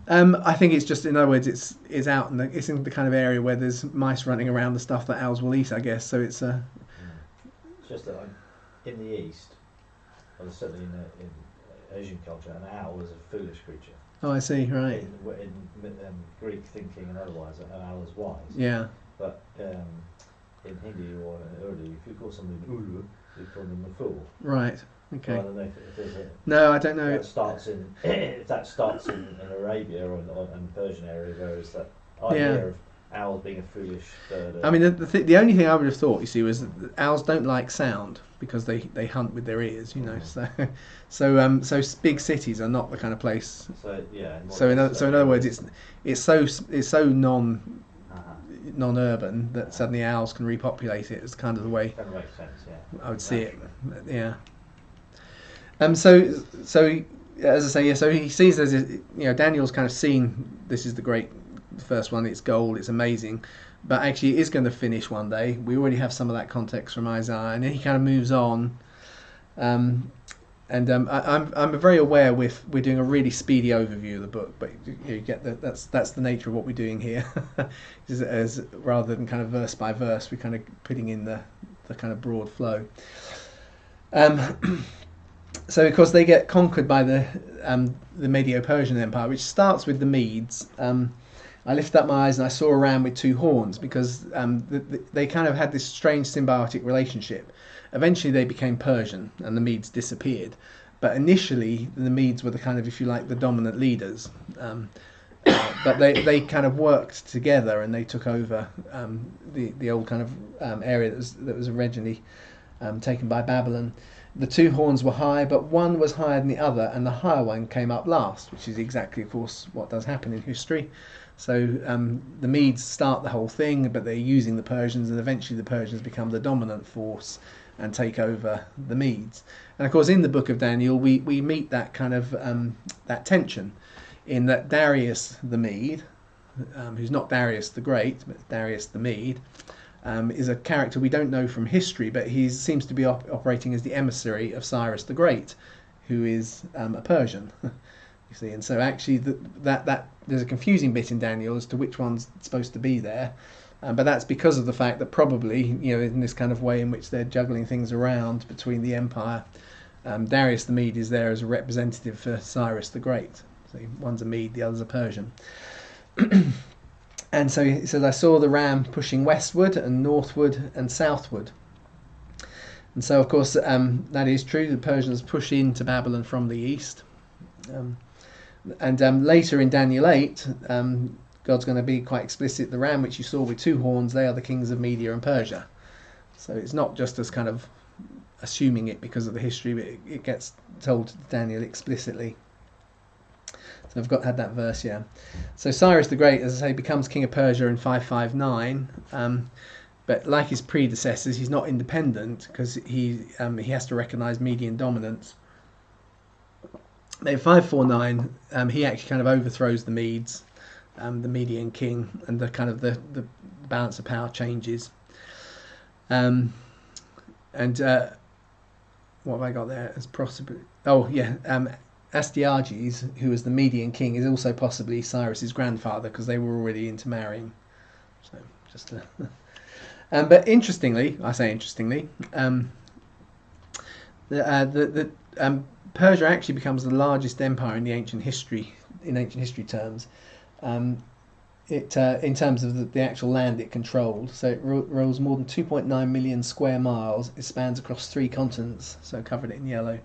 I think it's just, in other words, it's out and it's in the kind of area where there's mice running around, the stuff that owls will eat, I guess. So it's It's just that in the East, well, certainly in Asian culture, an owl is a foolish creature. Oh, I see. Right. In Greek thinking and otherwise, an owl is wise. Yeah. But in Hindi or Urdu, if you call somebody an ulu, you call them a fool. Right. Okay. So I don't know if there's a. No, I don't know. That starts in if that starts in Arabia or in the Persian area, where is that idea of owls being a foolish bird? I mean, the only thing I would have thought, you see, was that owls don't like sound because they hunt with their ears, So big cities are not the kind of place. So yeah. So in other words, it's so non-urban, that suddenly owls can repopulate it. It's kind of the way That makes sense, yeah. I would see it. Yeah. So as I say, yeah. So he sees there's, Daniel's kind of seen this is the first one. It's gold. It's amazing, but actually it is going to finish one day. We already have some of that context from Isaiah, and then he kind of moves on. I'm very aware we're doing a really speedy overview of the book, but you get that's the nature of what we're doing here. as rather than kind of verse by verse, we're kind of putting in the kind of broad flow. So of course they get conquered by the Medo-Persian Empire, which starts with the Medes. I lifted up my eyes and I saw a ram with two horns, because they kind of had this strange symbiotic relationship. Eventually they became Persian and the Medes disappeared, but initially the Medes were the kind of, if you like, the dominant leaders. But they kind of worked together and they took over the old kind of area that was originally taken by Babylon. The two horns were high, but one was higher than the other, and the higher one came up last, which is exactly, of course, what does happen in history. So the Medes start the whole thing, but they're using the Persians, and eventually the Persians become the dominant force and take over the Medes. And of course, in the book of Daniel, we meet that kind of that tension, in that Darius the Mede, who's not Darius the Great, but Darius the Mede, is a character we don't know from history, but he seems to be operating as the emissary of Cyrus the Great, who is a Persian. You see, and so actually that there's a confusing bit in Daniel as to which one's supposed to be there, but that's because of the fact that probably, in this kind of way in which they're juggling things around between the empire, Darius the Mede is there as a representative for Cyrus the Great. So one's a Mede, the other's a Persian. And so he says, I saw the ram pushing westward and northward and southward. And so, of course, that is true. The Persians push into Babylon from the east. And later in Daniel 8, God's going to be quite explicit. The ram which you saw with two horns, they are the kings of Media and Persia. So it's not just as kind of assuming it because of the history, but it gets told to Daniel explicitly. So I've had that verse, yeah. So Cyrus the Great, as I say, becomes king of Persia in 559. But like his predecessors, he's not independent because he has to recognise Median dominance. In 549, he actually kind of overthrows the Medes, the Median king, and the kind of the balance of power changes. And what have I got there as possibly? Oh yeah. Astyages, who was the Median king, is also possibly Cyrus's grandfather, because they were already into So just but interestingly, Persia actually becomes the largest empire in ancient history terms. In terms of the actual land it controlled. So it rules more than 2.9 million square miles. It spans across 3 continents, so I covered it in yellow.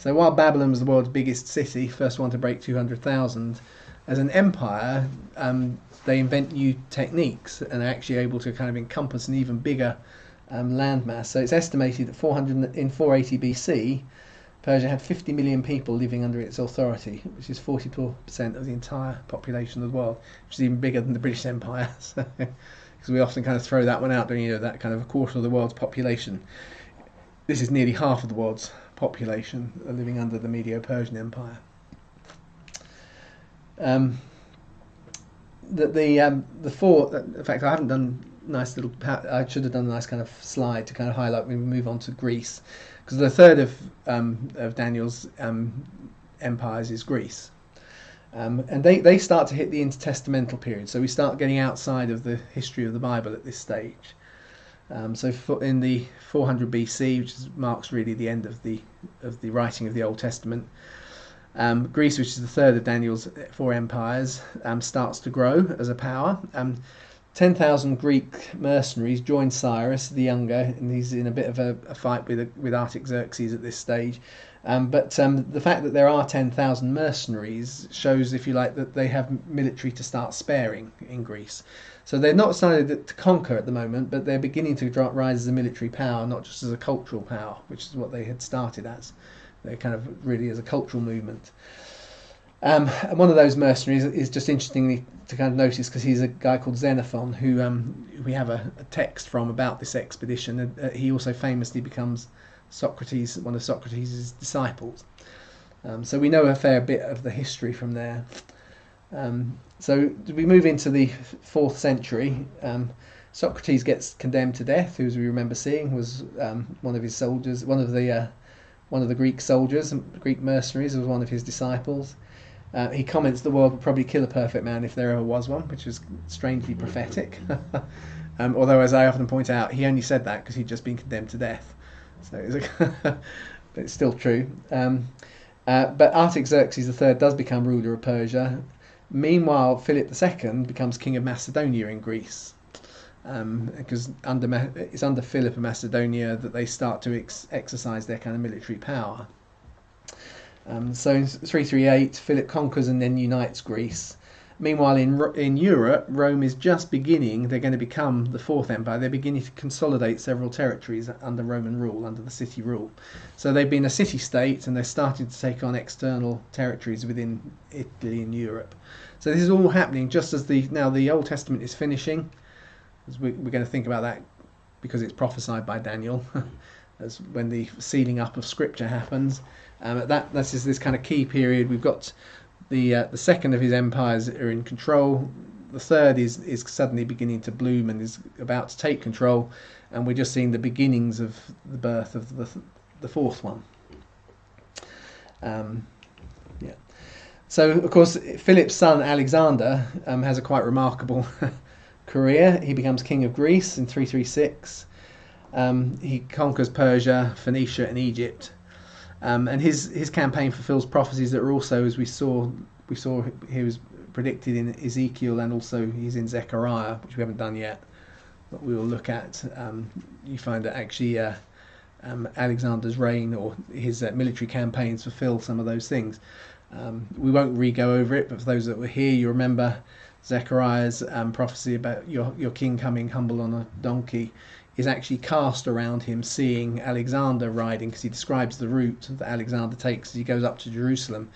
So while Babylon was the world's biggest city, first one to break 200,000, as an empire, they invent new techniques and are actually able to kind of encompass an even bigger landmass. So it's estimated that in 480 BC, Persia had 50 million people living under its authority, which is 44% of the entire population of the world, which is even bigger than the British Empire. Because we often kind of throw that one out, don't you? That kind of a quarter of the world's population. This is nearly half of the world's population living under the Medo-Persian Empire. In fact, I haven't done I should have done a nice kind of slide to kind of highlight when we move on to Greece, because the third of Daniel's empires is Greece, and they start to hit the intertestamental period. So we start getting outside of the history of the Bible at this stage. So in the 400 BC, which marks really the end of the writing of the Old Testament, Greece, which is the third of Daniel's 4 empires, starts to grow as a power. 10,000 Greek mercenaries join Cyrus the Younger, and he's in a bit of a fight with Artaxerxes at this stage. But the fact that there are 10,000 mercenaries shows, if you like, that they have military to start sparing in Greece. So they're not starting to conquer at the moment, but they're beginning to rise as a military power, not just as a cultural power, which is what they had started as. They're kind of really as a cultural movement. And one of those mercenaries is just interestingly to kind of notice, because he's a guy called Xenophon, who we have a text from about this expedition. And he also famously becomes Socrates, one of Socrates' disciples. So we know a fair bit of the history from there. So we move into the 4th century. Socrates gets condemned to death, who, as we remember seeing, was one of his soldiers, one of the Greek soldiers, Greek mercenaries, was one of his disciples. He comments the world would probably kill a perfect man if there ever was one, which was strangely prophetic. Although, as I often point out, he only said that because he'd just been condemned to death. So but it's still true. But Artaxerxes III does become ruler of Persia. Meanwhile, Philip II becomes king of Macedonia in Greece. Because it's under Philip of Macedonia that they start to exercise their kind of military power. So in 338, Philip conquers and then unites Greece. Meanwhile, in Europe, Rome is just beginning. They're going to become the 4th empire. They're beginning to consolidate several territories under Roman rule, under the city rule. So they've been a city-state, and they're starting to take on external territories within Italy and Europe. So this is all happening just as the Old Testament is finishing. As we're going to think about that because it's prophesied by Daniel, as when the sealing up of Scripture happens. This is this kind of key period. We've got the second of his empires are in control. The third is suddenly beginning to bloom and is about to take control, and we're just seeing the beginnings of the birth of the 4th one. So, of course, Philip's son Alexander has a quite remarkable career. He becomes king of Greece in 336. He conquers Persia, Phoenicia, and Egypt. And his campaign fulfills prophecies that are also, as we saw he was predicted in Ezekiel, and also he's in Zechariah, which we haven't done yet, but we will look at. You find that actually Alexander's reign or his military campaigns fulfill some of those things. We won't re-go over it, but for those that were here, you remember Zechariah's prophecy about your king coming humble on a donkey is actually cast around him seeing Alexander riding, because he describes the route that Alexander takes as he goes up to Jerusalem.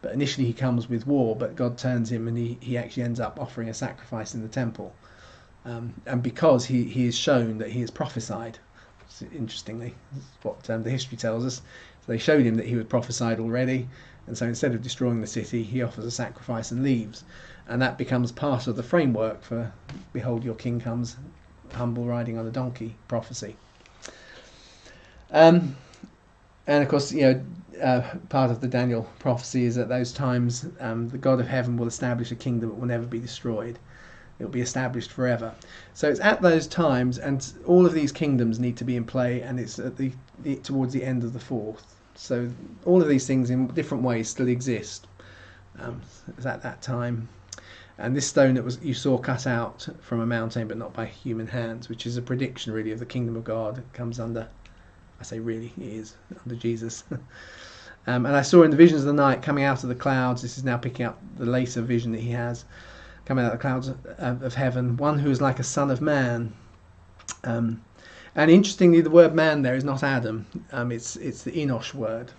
But initially he comes with war, but God turns him and he actually ends up offering a sacrifice in the temple. And because he is shown that he is prophesied, interestingly, what the history tells us. So they showed him that he was prophesied already, and so instead of destroying the city, he offers a sacrifice and leaves. And that becomes part of the framework for, behold, your king comes humble riding on a donkey prophecy. And of course, part of the Daniel prophecy is at those times the God of heaven will establish a kingdom that will never be destroyed. It will be established forever. So it's at those times, and all of these kingdoms need to be in play, and it's at towards the end of the 4th. So all of these things in different ways still exist at that time. And this stone that you saw cut out from a mountain, but not by human hands, which is a prediction really of the kingdom of God. It comes under, I say really, it is under Jesus. And I saw in the visions of the night coming out of the clouds, this is now picking up the later vision that he has, coming out of the clouds of heaven, one who is like a son of man. And interestingly, the word man there is not Adam. It's the Enosh word.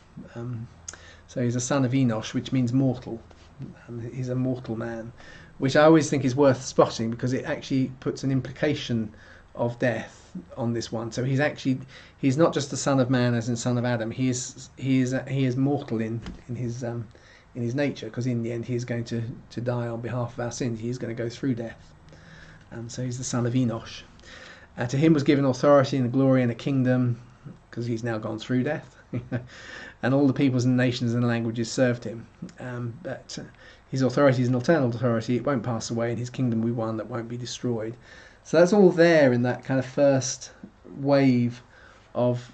So he's a son of Enosh, which means mortal. He's a mortal man, which I always think is worth spotting because it actually puts an implication of death on this one. So he's not just the son of man as in son of Adam. He is mortal in his nature, because in the end he is going to die on behalf of our sins. He is going to go through death. So he's the son of Enosh. To him was given authority and a glory and a kingdom, because he's now gone through death. And all the peoples and nations and languages served him. But his authority is an eternal authority. It won't pass away, and his kingdom will be one that won't be destroyed. So that's all there in that kind of first wave of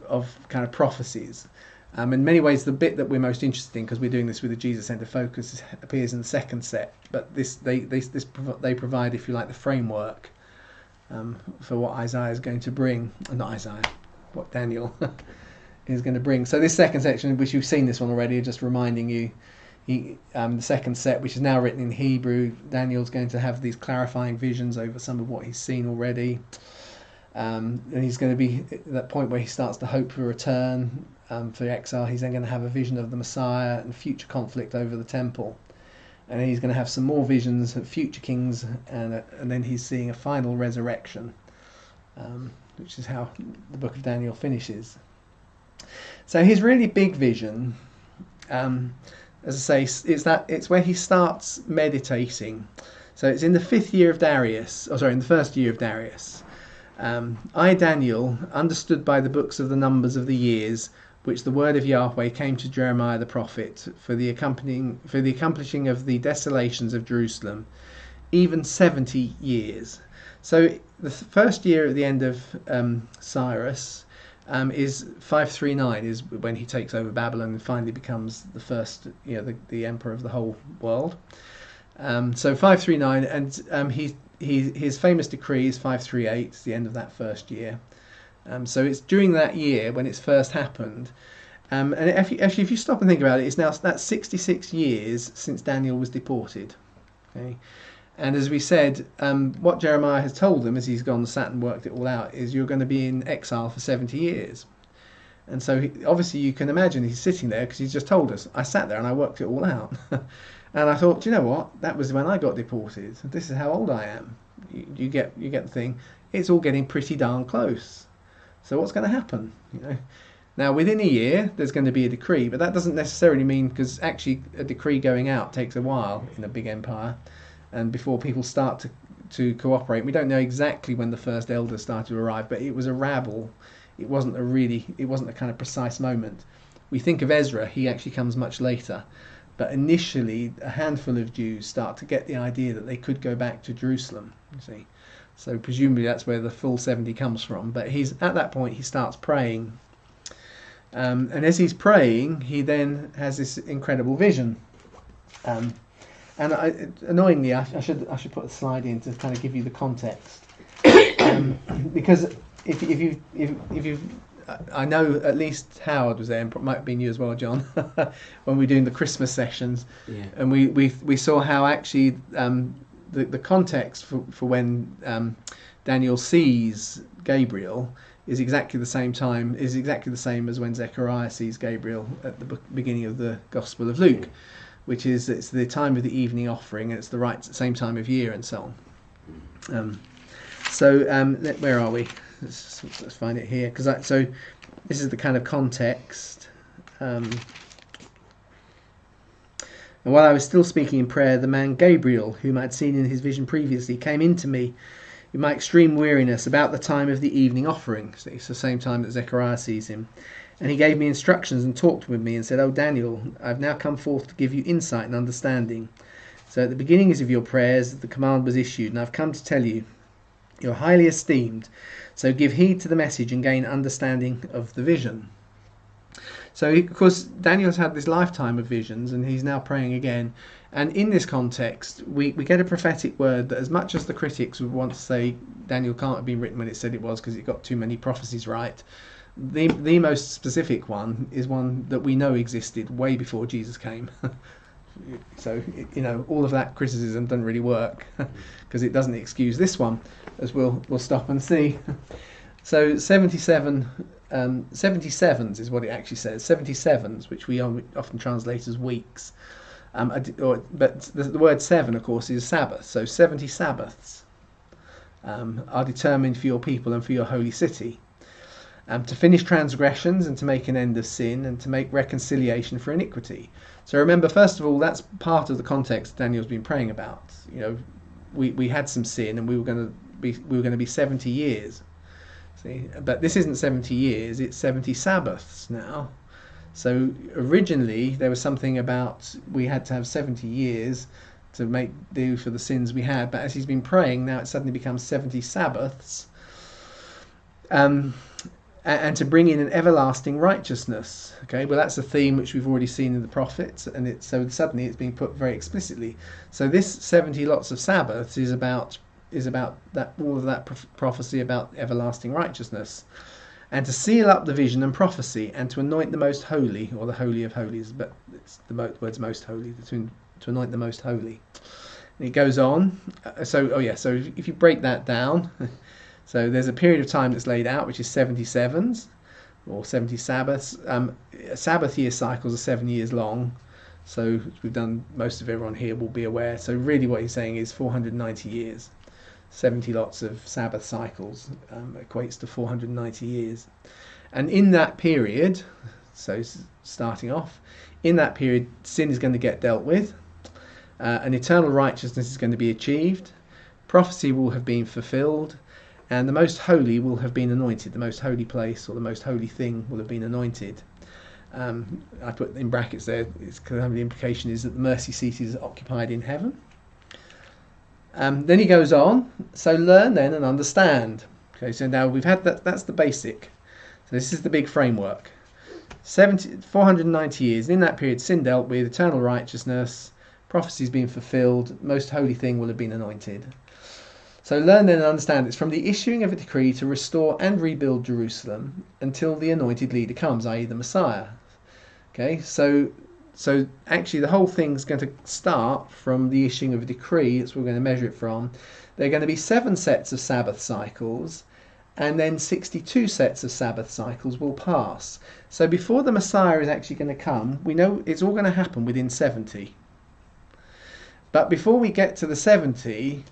kind of prophecies. In many ways, the bit that we're most interested in, because we're doing this with a Jesus-centered focus, appears in the second set. But they provide, if you like, the framework for what Isaiah is going to bring. Not Isaiah, what Daniel is going to bring. So this second section, which you've seen this one already, just reminding you, the second set, which is now written in Hebrew, Daniel's going to have these clarifying visions over some of what he's seen already. And he's going to be at that point where he starts to hope for a return for the exile. He's then going to have a vision of the Messiah and future conflict over the temple. and then he's going to have some more visions of future kings, and then he's seeing a final resurrection, which is how the book of Daniel finishes. So his really big vision, as I say, it's where he starts meditating. So it's in the 5th year of Darius, in the 1st year of Darius. I, Daniel, understood by the books of the numbers of the years which the word of Yahweh came to Jeremiah the prophet for the accomplishing of the desolations of Jerusalem, even 70 years. So the first year at the end of Cyrus is 539, is when he takes over Babylon and finally becomes the first, the emperor of the whole world. So 539, and his famous decree is 538, it's the end of that first year. So it's during that year when it's first happened. And if you stop and think about it, that's 66 years since Daniel was deported. Okay, and as we said, what Jeremiah has told them as he's gone and sat and worked it all out is you're going to be in exile for 70 years. And so obviously you can imagine he's sitting there because he's just told us, I sat there and I worked it all out. And I thought, do you know what? That was when I got deported. This is how old I am. You get the thing. It's all getting pretty darn close. So what's going to happen? Now within a year there's going to be a decree, but that doesn't necessarily mean, because actually a decree going out takes a while in a big empire, and before people start to cooperate. We don't know exactly when the first elders started to arrive, but it was a rabble. It wasn't a kind of precise moment. We think of Ezra, he actually comes much later. But initially, a handful of Jews start to get the idea that they could go back to Jerusalem, you see. So presumably that's where the full 70 comes from. But at that point, he starts praying. And as he's praying, he then has this incredible vision. Annoyingly, I should put a slide in to kind of give you the context. Because if you I know at least Howard was there, and it might have been you as well, John, when we were doing the Christmas sessions. Yeah. And we saw how actually the context for when Daniel sees Gabriel is exactly the same as when Zechariah sees Gabriel at the beginning of the Gospel of Luke, which is it's the time of the evening offering, and it's the same time of year and so on. Where are we? Let's find it here, so this is the kind of context. And while I was still speaking in prayer, the man Gabriel, whom I had seen in his vision previously, came into me in my extreme weariness about the time of the evening offering. So it's the same time that Zechariah sees him. And he gave me instructions and talked with me and said, "Oh, Daniel, I've now come forth to give you insight and understanding. So at the beginnings of your prayers, the command was issued, and I've come to tell you, you're highly esteemed. So give heed to the message and gain understanding of the vision." So, of course, Daniel's had this lifetime of visions, and he's now praying again. And in this context, we get a prophetic word that, as much as the critics would want to say Daniel can't have been written when it said it was because it got too many prophecies right, the most specific one is one that we know existed way before Jesus came. So, all of that criticism doesn't really work because it doesn't excuse this one, as we'll stop and see. So 77s is what it actually says. 77s, which we often translate as weeks. But the word 7, of course, is Sabbath. So 70 Sabbaths are determined for your people and for your holy city. To finish transgressions and to make an end of sin and to make reconciliation for iniquity. So remember, first of all, that's part of the context Daniel's been praying about. We had some sin and we were going to be 70 years. See, but this isn't 70 years; it's 70 Sabbaths now. So originally there was something about we had to have 70 years to make do for the sins we had. But as he's been praying, now it suddenly becomes 70 Sabbaths. And to bring in an everlasting righteousness. Okay, well that's a theme which we've already seen in the prophets, and so suddenly it's being put very explicitly. So this 70 lots of Sabbaths is about that, all of that prophecy about everlasting righteousness, and to seal up the vision and prophecy, and to anoint the most holy, or the holy of holies, but it's the words most holy, to anoint the most holy. And it goes on. So if you break that down. So there's a period of time that's laid out, which is 77s, or 70 Sabbaths. Sabbath year cycles are 7 years long. So we've done, most of everyone here will be aware. So really what he's saying is 490 years. 70 lots of Sabbath cycles equates to 490 years. And in that period, so starting off, in that period, sin is going to get dealt with. An eternal righteousness is going to be achieved. Prophecy will have been fulfilled. And the most holy will have been anointed. The most holy place or the most holy thing will have been anointed. I put in brackets there, because the implication is that the mercy seat is occupied in heaven. Then he goes on, so learn then and understand. Okay, so now we've had that, that's the basic. So this is the big framework. 490 years, in that period sin dealt with, eternal righteousness, prophecy's been fulfilled, most holy thing will have been anointed. So learn then and understand it's from the issuing of a decree to restore and rebuild Jerusalem until the anointed leader comes, i.e. the Messiah. Okay, so actually the whole thing's going to start from the issuing of a decree. That's where we're going to measure it from. There are going to be 7 sets of Sabbath cycles, and then 62 sets of Sabbath cycles will pass. So before the Messiah is actually going to come, we know it's all going to happen within 70. But before we get to the 70,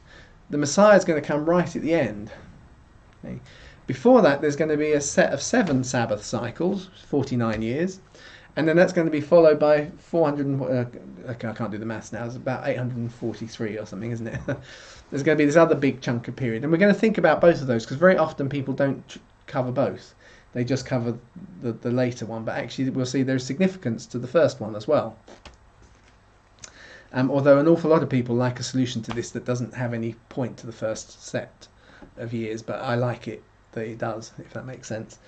the Messiah is going to come right at the end. Okay. Before that, there's going to be a set of 7 Sabbath cycles, 49 years. And then that's going to be followed by 400, I can't do the maths now, it's about 843 or something, isn't it? There's going to be this other big chunk of period. And we're going to think about both of those, because very often people don't cover both. They just cover the later one. But actually, we'll see there's significance to the first one as well. Although an awful lot of people like a solution to this that doesn't have any point to the first set of years. But I like it that it does, if that makes sense.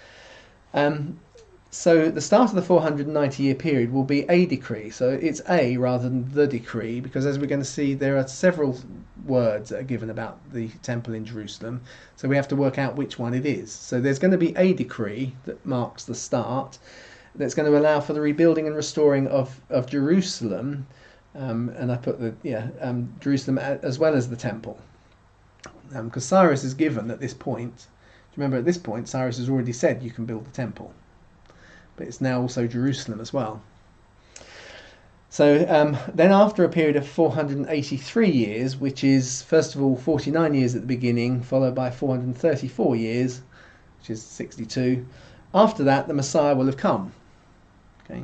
So the start of the 490-year period will be a decree. So it's a rather than the decree, because as we're going to see, there are several words that are given about the temple in Jerusalem. So we have to work out which one it is. So there's going to be a decree that marks the start, that's going to allow for the rebuilding and restoring of Jerusalem. And I put Jerusalem as well as the temple. Because Cyrus is given at this point. Do you remember at this point, Cyrus has already said you can build the temple. But it's now also Jerusalem as well. So then after a period of 483 years, which is first of all 49 years at the beginning, followed by 434 years, which is 62, after that the Messiah will have come. Okay,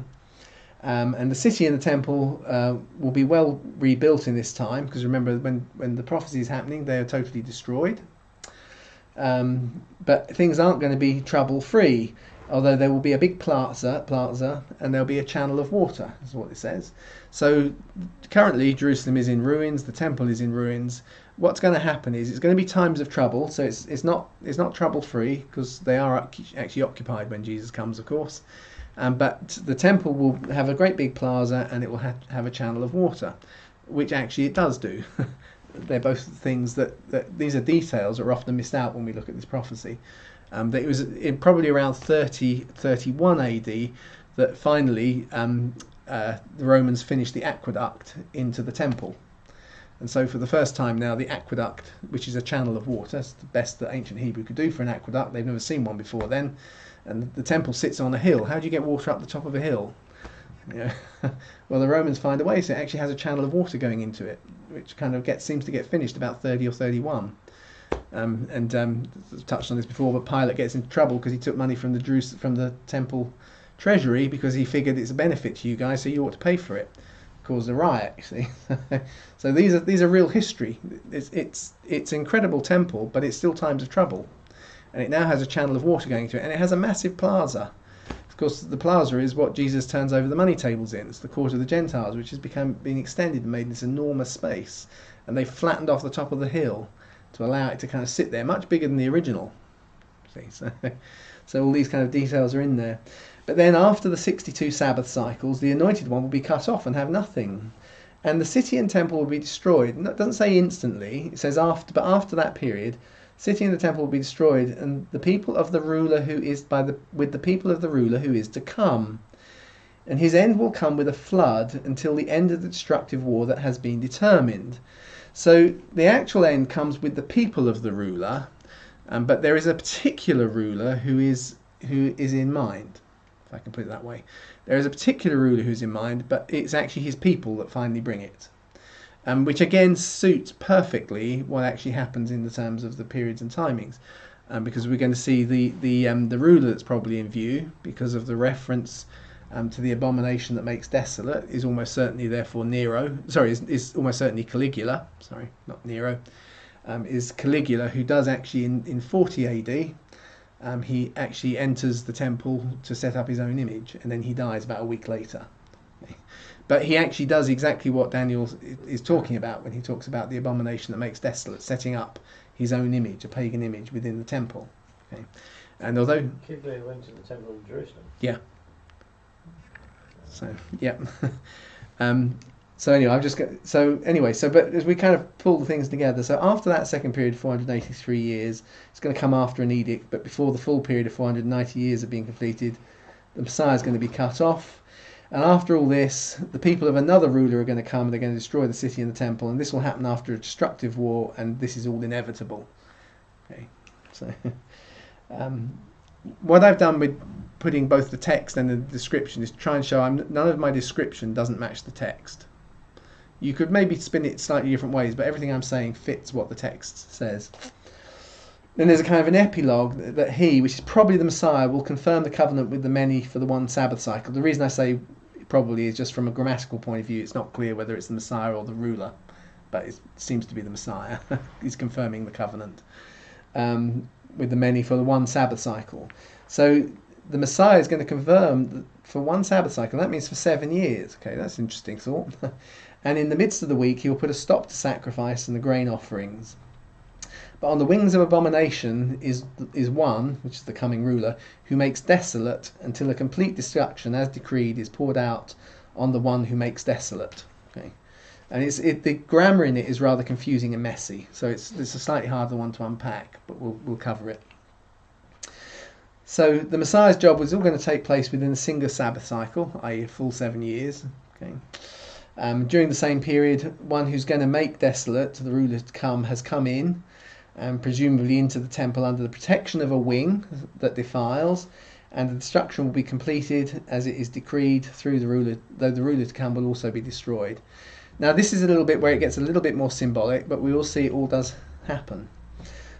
and the city and the temple will be well rebuilt in this time, because remember when the prophecy is happening, they are totally destroyed. But things aren't going to be trouble-free. Although there will be a big plaza, and there'll be a channel of water, is what it says. So currently Jerusalem is in ruins, the temple is in ruins. What's going to happen is it's going to be times of trouble. So it's not trouble-free, because they are actually occupied when Jesus comes, of course. But the temple will have a great big plaza, and it will have a channel of water, which actually it does do. They're both things that these are details that are often missed out when we look at this prophecy. That it was in probably around 31 AD that finally the Romans finished the aqueduct into the temple. And so for the first time now, the aqueduct, which is a channel of water, it's the best that ancient Hebrew could do for an aqueduct. They've never seen one before then. And the temple sits on a hill. How do you get water up the top of a hill? Yeah. Well, the Romans find a way, so it actually has a channel of water going into it, which kind of seems to get finished about 30 or 31. Touched on this before, but Pilate gets into trouble because he took money from the temple treasury, because he figured it's a benefit to you guys, so you ought to pay for it. Caused a riot, you see. So these are real history. It's incredible temple, but it's still times of trouble, and it now has a channel of water going to it, and it has a massive plaza. Of course, the plaza is what Jesus turns over the money tables in. It's the court of the Gentiles, which has been extended and made this enormous space, and they've flattened off the top of the hill to allow it to kind of sit there, much bigger than the original. See, so all these kind of details are in there. But then after the 62 Sabbath cycles, the anointed one will be cut off and have nothing. And the city and temple will be destroyed. And that doesn't say instantly, it says after, but after that period, city and the temple will be destroyed, and the people of the ruler who is with the people of the ruler who is to come. And his end will come with a flood until the end of the destructive war that has been determined. So the actual end comes with the people of the ruler, but there is a particular ruler who is in mind. if I can put it that way. There is a particular ruler who's in mind, but it's actually his people that finally bring it. Which again suits perfectly what actually happens in the terms of the periods and timings, because we're going to see the ruler that's probably in view, because of the reference to the abomination that makes desolate, is almost certainly therefore Nero. Sorry, is almost certainly Caligula. Sorry, not Nero. Is Caligula, who does actually in 40 AD, he actually enters the temple to set up his own image, and then he dies about a week later. But he actually does exactly what Daniel is talking about when he talks about the abomination that makes desolate, setting up his own image, a pagan image within the temple. Okay. And although Caligula went to the temple of Jerusalem. Yeah. So yeah. So anyway, but as we kind of pull the things together, so after that second period, 483 years, it's going to come after an edict, but before the full period of 490 years have been completed, the Messiah is going to be cut off. And after all this, the people of another ruler are going to come and they're going to destroy the city and the temple, and this will happen after a destructive war, and this is all inevitable. Okay, so what I've done with putting both the text and the description is to try and show none of my description doesn't match the text. You could maybe spin it slightly different ways, but everything I'm saying fits what the text says. Then there's a kind of an epilogue that he, which is probably the Messiah, will confirm the covenant with the many for the one Sabbath cycle. The reason I say probably is just from a grammatical point of view. It's not clear whether it's the Messiah or the ruler, but it seems to be the Messiah. He's confirming the covenant with the many for the one Sabbath cycle. So the Messiah is going to confirm for one Sabbath cycle. That means for 7 years. Okay, that's an interesting thought. And in the midst of the week, he will put a stop to sacrifice and the grain offerings. But on the wings of abomination is one, which is the coming ruler, who makes desolate until a complete destruction, as decreed, is poured out on the one who makes desolate. Okay, and the grammar in it is rather confusing and messy, so it's a slightly harder one to unpack, but we'll cover it. So the Messiah's job was all going to take place within a single Sabbath cycle, i.e. a full 7 years. Okay. During the same period, one who's going to make desolate, the ruler to come, has come in, and presumably into the temple under the protection of a wing that defiles, and the destruction will be completed as it is decreed through the ruler, though the ruler to come will also be destroyed. Now this is a little bit where it gets a little bit more symbolic, but we will see it all does happen.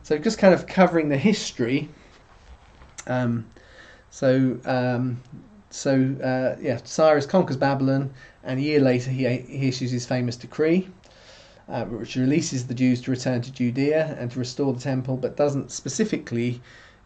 So just kind of covering the history. Cyrus conquers Babylon, and a year later he issues his famous decree, which releases the Jews to return to Judea and to restore the temple, but doesn't specifically,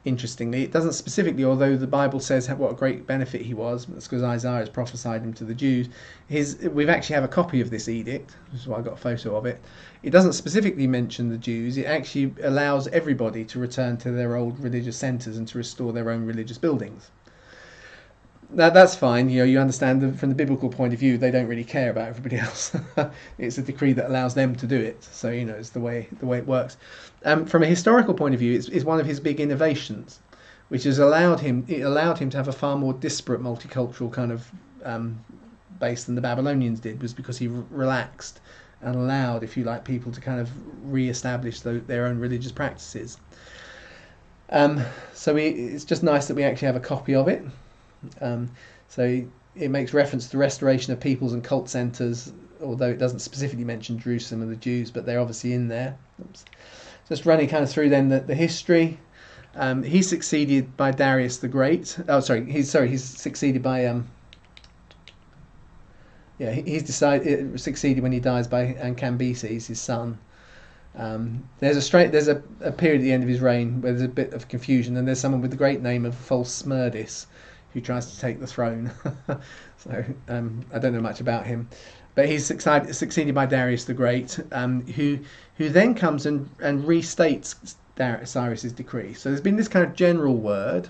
although the Bible says what a great benefit he was, that's because Isaiah has prophesied him to the Jews. We've actually have a copy of this edict, which is why I got a photo of it. It doesn't specifically mention the Jews. It actually allows everybody to return to their old religious centres and to restore their own religious buildings. Now that's fine, you understand that from the biblical point of view, they don't really care about everybody else. It's a decree that allows them to do it, so it's the way it works. From a historical point of view, it's one of his big innovations, which has allowed him to have a far more disparate multicultural kind of base than the Babylonians did, was because he relaxed and allowed, if you like, people to kind of re-establish their own religious practices. So it's just nice that we actually have a copy of it. So it makes reference to the restoration of peoples and cult centres, although it doesn't specifically mention Jerusalem and the Jews, but they're obviously in there. Oops. Just running kind of through then the history. He's succeeded by Darius the Great. He's succeeded by succeeded when he dies by Cambyses, his son. There's a period at the end of his reign where there's a bit of confusion, and there's someone with the great name of False Smerdis who tries to take the throne. So I don't know much about him, but he's succeeded by Darius the Great, who then comes and restates Cyrus's decree. So there's been this kind of general word,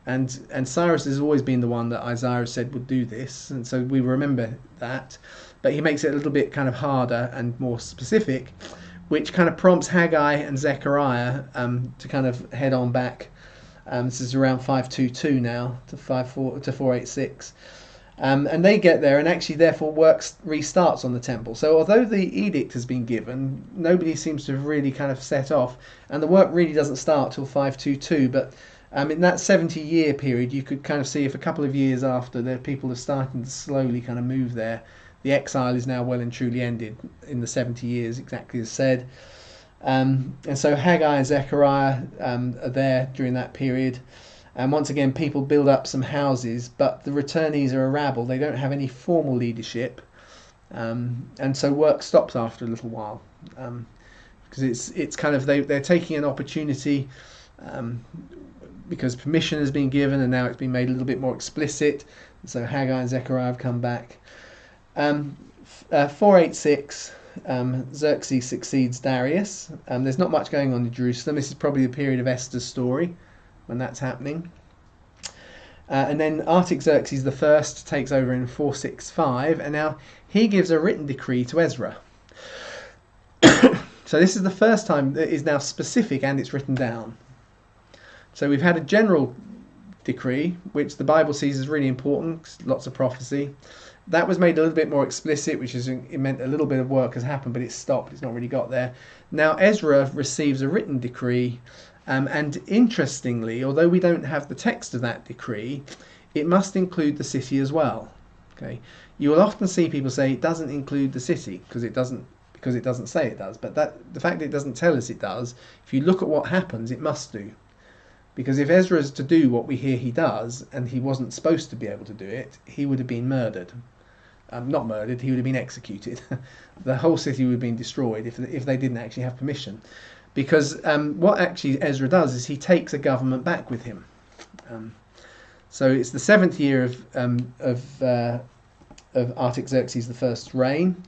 and Cyrus has always been the one that Isaiah said would do this, and so we remember that, but he makes it a little bit kind of harder and more specific, which kind of prompts Haggai and Zechariah to kind of head on back. This is around 522 now to 486, and they get there, and actually therefore restarts on the temple. So although the edict has been given, nobody seems to have really kind of set off, and the work really doesn't start till 522. But In that 70-year period, you could kind of see if a couple of years after the people are starting to slowly kind of move there, the exile is now well and truly ended in the 70 years, exactly as said. And so Haggai and Zechariah are there during that period. And once again, people build up some houses, but the returnees are a rabble. They don't have any formal leadership. And so work stops after a little while. Because it's kind of, they're taking an opportunity because permission has been given and now it's been made a little bit more explicit. So Haggai and Zechariah have come back. 486, Xerxes succeeds Darius. There's not much going on in Jerusalem. This is probably the period of Esther's story when that's happening. And then Artaxerxes I takes over in 465, and now he gives a written decree to Ezra. So this is the first time that is now specific and it's written down. So we've had a general decree, which the Bible sees as really important, lots of prophecy. That was made a little bit more explicit, which is, it meant a little bit of work has happened, but it's stopped, it's not really got there. Now Ezra receives a written decree, and interestingly, although we don't have the text of that decree, it must include the city as well. Okay, you will often see people say it doesn't include the city because it doesn't say it does, but the fact that it doesn't tell us it does, if you look at what happens, it must do. Because if Ezra is to do what we hear he does, and he wasn't supposed to be able to do it, he would have been murdered. Not murdered, he would have been executed. The whole city would have been destroyed if they didn't actually have permission. Because what actually Ezra does is he takes a government back with him. So it's the 7th year of Artaxerxes I's reign.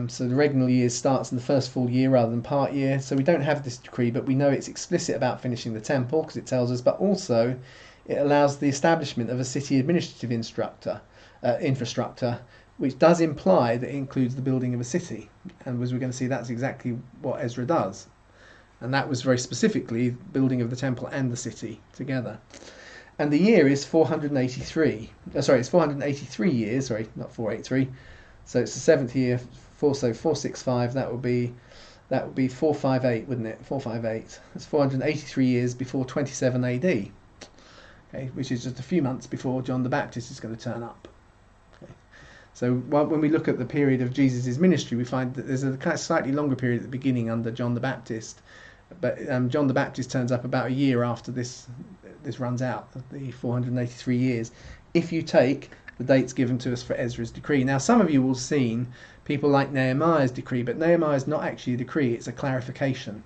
So the regular year starts in the first full year rather than part year. So we don't have this decree, but we know it's explicit about finishing the temple because it tells us, but also it allows the establishment of a city administrative infrastructure, which does imply that it includes the building of a city. And as we're going to see, that's exactly what Ezra does. And that was very specifically building of the temple and the city together. And the year is 483. It's 483 years, not 483. So it's the 7th year, so 465, that would be 458, wouldn't it? 458. That's 483 years before 27 AD. Okay, which is just a few months before John the Baptist is going to turn up. Okay. So when we look at the period of Jesus' ministry, we find that there's a kind of slightly longer period at the beginning under John the Baptist, but John the Baptist turns up about a year after this runs out, the 483 years, if you take the dates given to us for Ezra's decree. Now, some of you will have seen people like Nehemiah's decree, but Nehemiah's not actually a decree, it's a clarification.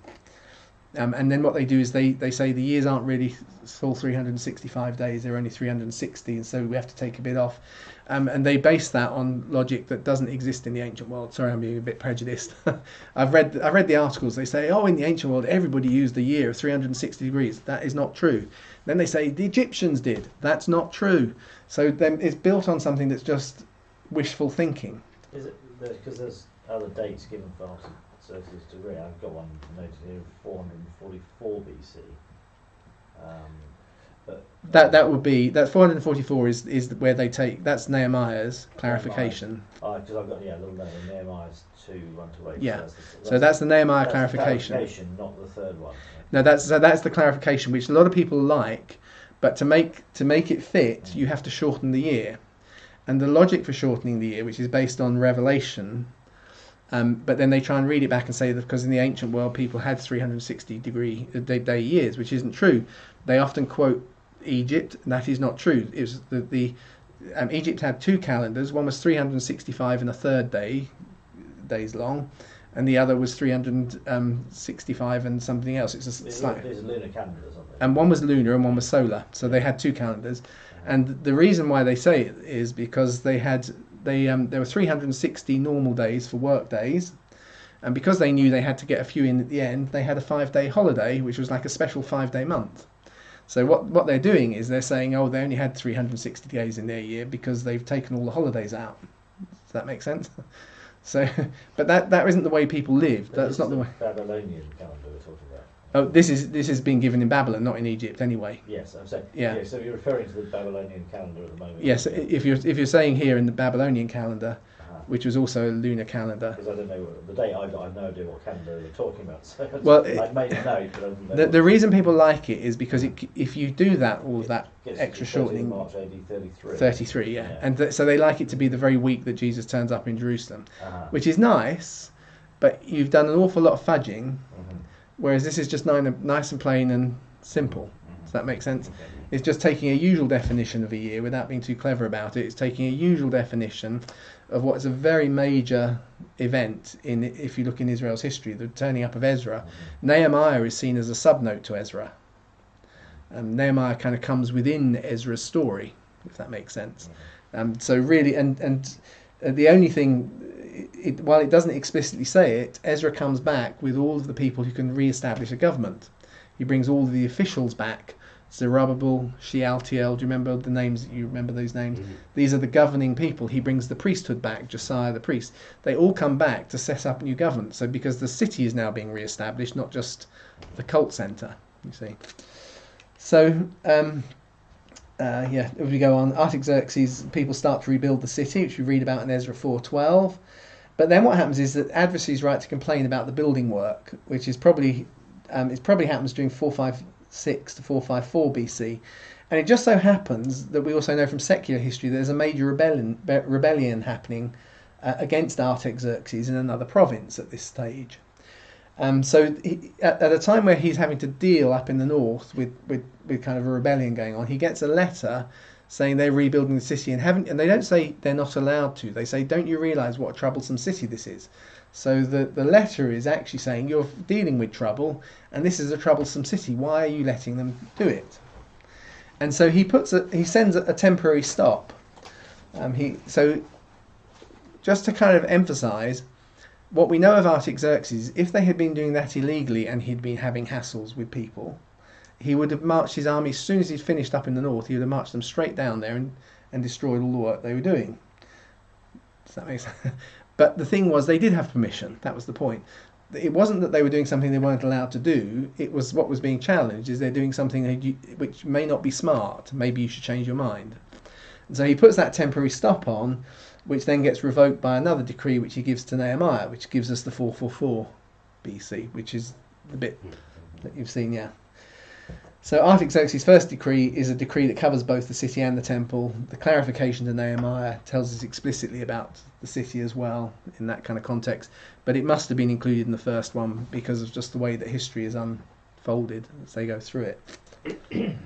And then what they do is they say the years aren't really full 365 days, they're only 360, and so we have to take a bit off. And they base that on logic that doesn't exist in the ancient world. Sorry, I'm being a bit prejudiced. I've read the articles. They say, in the ancient world, everybody used a year of 360 degrees. That is not true. Then they say the Egyptians did. That's not true. So then it's built on something that's just wishful thinking. Is it because there's other dates given for Artaxerxes' degree? I've got one noted here of 444 BC. But that would be that 444 is where they take, that's Nehemiah's clarification. Because I've got little note in Nehemiah's 2:1-8. Yeah. So that's the Nehemiah clarification. Not the third one. No, that's the clarification, which a lot of people like, but to make it fit, you have to shorten the year, and the logic for shortening the year, which is based on Revelation. But then they try and read it back and say that because in the ancient world people had 360 day years, which isn't true. They often quote Egypt, and that is not true. It was Egypt had two calendars. One was 365 and a third days long, and the other was 365 and something else. It's These are lunar calendars, aren't they? And one was lunar and one was solar. So they had two calendars, and the reason why they say it is because there were 360 normal days for work days, and because they knew they had to get a few in at the end, they had a 5-day holiday, which was like a special 5-day month. So what they're doing is they're saying, they only had 360 days in their year because they've taken all the holidays out. Does that make sense? So, but that isn't the way people lived. That's not the way. Babylonian calendar we're talking about. Oh, this has been given in Babylon, not in Egypt, anyway. Yes, I'm saying. Yeah. So you're referring to the Babylonian calendar at the moment. Yes, if you're saying here in the Babylonian calendar, which was also a lunar calendar. Because I don't know the date I got, I have no idea what calendar they're talking about. So Well, I made a note, but I didn't know. The reason people like it is because if you do that, all of that Gets extra to the 30th of shortening. March AD 33. 33, yeah. And so they like it to be the very week that Jesus turns up in Jerusalem, which is nice, but you've done an awful lot of fudging, whereas this is just nice and plain and simple. Does that make sense? Okay. It's just taking a usual definition of a year without being too clever about it. It's taking a usual definition of what is a very major event if you look in Israel's history, the turning up of Ezra. Nehemiah is seen as a subnote to Ezra. Nehemiah kind of comes within Ezra's story, if that makes sense. So really, and the only thing, while it doesn't explicitly say it, Ezra comes back with all of the people who can re-establish a government. He brings all of the officials back. Zerubbabel, Shealtiel, do you remember the names? You remember those names? These are the governing people. He brings the priesthood back, Josiah the priest. They all come back to set up new government. So because the city is now being re-established, not just the cult centre, you see. So, if we go on, Artaxerxes, people start to rebuild the city, which we read about in Ezra 4:12. But then what happens is that adversaries write to complain about the building work, which is probably happens during 456 to 454 BC. And it just so happens that we also know from secular history there's a major rebellion happening against Artaxerxes in another province at this stage. So at a time where he's having to deal up in the north with kind of a rebellion going on, he gets a letter saying they're rebuilding the city and they don't say they're not allowed to. They say, don't you realise what a troublesome city this is? So the letter is actually saying you're dealing with trouble and this is a troublesome city. Why are you letting them do it? And so he sends a temporary stop. So just to kind of emphasise, what we know of Artaxerxes, if they had been doing that illegally and he'd been having hassles with people, he would have marched his army, as soon as he'd finished up in the north, he would have marched them straight down there and destroyed all the work they were doing. Does that make sense? But the thing was, they did have permission. That was the point. It wasn't that they were doing something they weren't allowed to do. It was what was being challenged is they're doing something which may not be smart. Maybe you should change your mind. And so he puts that temporary stop on, which then gets revoked by another decree which he gives to Nehemiah, which gives us the 444 BC, which is the bit that you've seen, yeah. So Artaxerxes' first decree is a decree that covers both the city and the temple. The clarification to Nehemiah tells us explicitly about the city as well in that kind of context, but it must have been included in the first one because of just the way that history is unfolded as they go through it.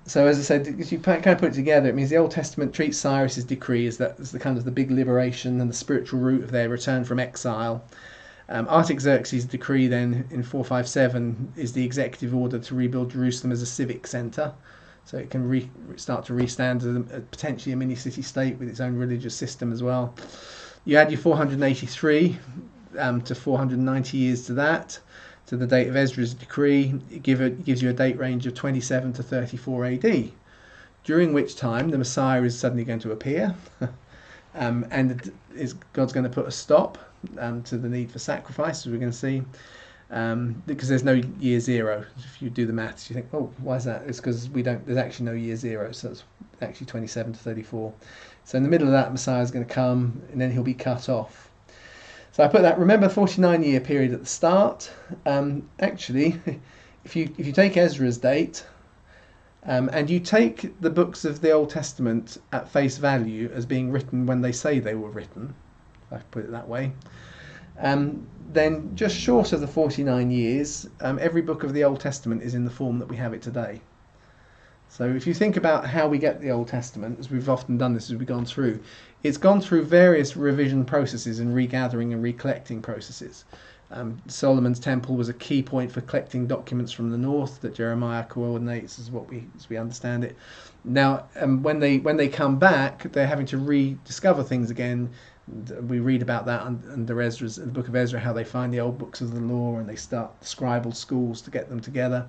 So as I said, if you kind of put it together, it means the Old Testament treats Cyrus's decree as the kind of the big liberation and the spiritual root of their return from exile. Artaxerxes' decree then in 457 is the executive order to rebuild Jerusalem as a civic centre, so it can start to restand as potentially a mini city state with its own religious system as well. You add your 483 to 490 years to that, to the date of Ezra's decree. It gives you a date range of 27 to 34 AD, during which time the Messiah is suddenly going to appear, and God's going to put a stop to the need for sacrifice, as we're going to see, because there's no year zero. If you do the maths, you think, oh, why is that? It's because there's actually no year zero, so it's actually 27 to 34. So in the middle of that, Messiah is going to come, and then he'll be cut off. So I put that, remember, 49-year period at the start. Actually, if you take Ezra's date, and you take the books of the Old Testament at face value as being written when they say they were written, if I put it that way, then just short of the 49 years, every book of the Old Testament is in the form that we have it today. So if you think about how we get the Old Testament, as we've often done this as we've gone through, it's gone through various revision processes and regathering and recollecting processes. Solomon's temple was a key point for collecting documents from the north that Jeremiah coordinates, as we understand it. Now, when they come back, they're having to rediscover things again. We read about that under the book of Ezra, how they find the old books of the law and they start scribal schools to get them together.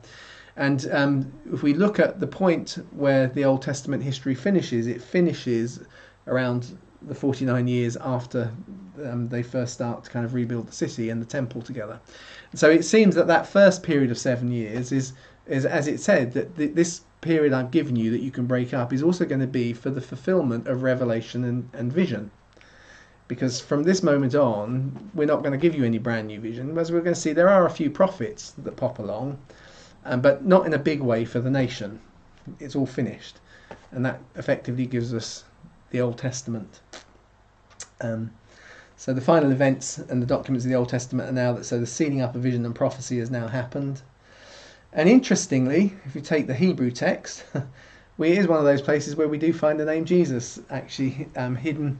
And if we look at the point where the Old Testament history finishes, it finishes around the 49 years after they first start to kind of rebuild the city and the temple together. So it seems that first period of 7 years is as it said, that this period I've given you that you can break up is also going to be for the fulfillment of revelation and vision. because from this moment on, we're not going to give you any brand new vision. As we're going to see, there are a few prophets that pop along, but not in a big way for the nation. It's all finished, and that effectively gives us the Old Testament. So the final events and the documents of the Old Testament are now so the sealing up of vision and prophecy has now happened. And interestingly, if you take the Hebrew text, it is one of those places where we do find the name Jesus actually hidden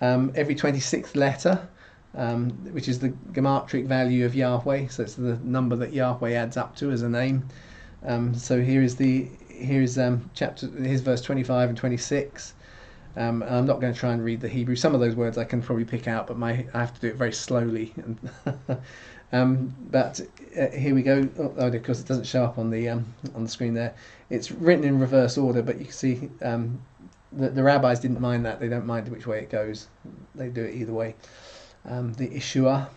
every 26th letter, which is the gematria value of Yahweh. So it's the number that Yahweh adds up to as a name. So here's verse 25 and 26. I'm not going to try and read the Hebrew. Some of those words I can probably pick out, but I have to do it very slowly. But here we go. Oh, of course, it doesn't show up on the screen there. It's written in reverse order, but you can see the rabbis didn't mind that. They don't mind which way it goes. They do it either way. The Ishua.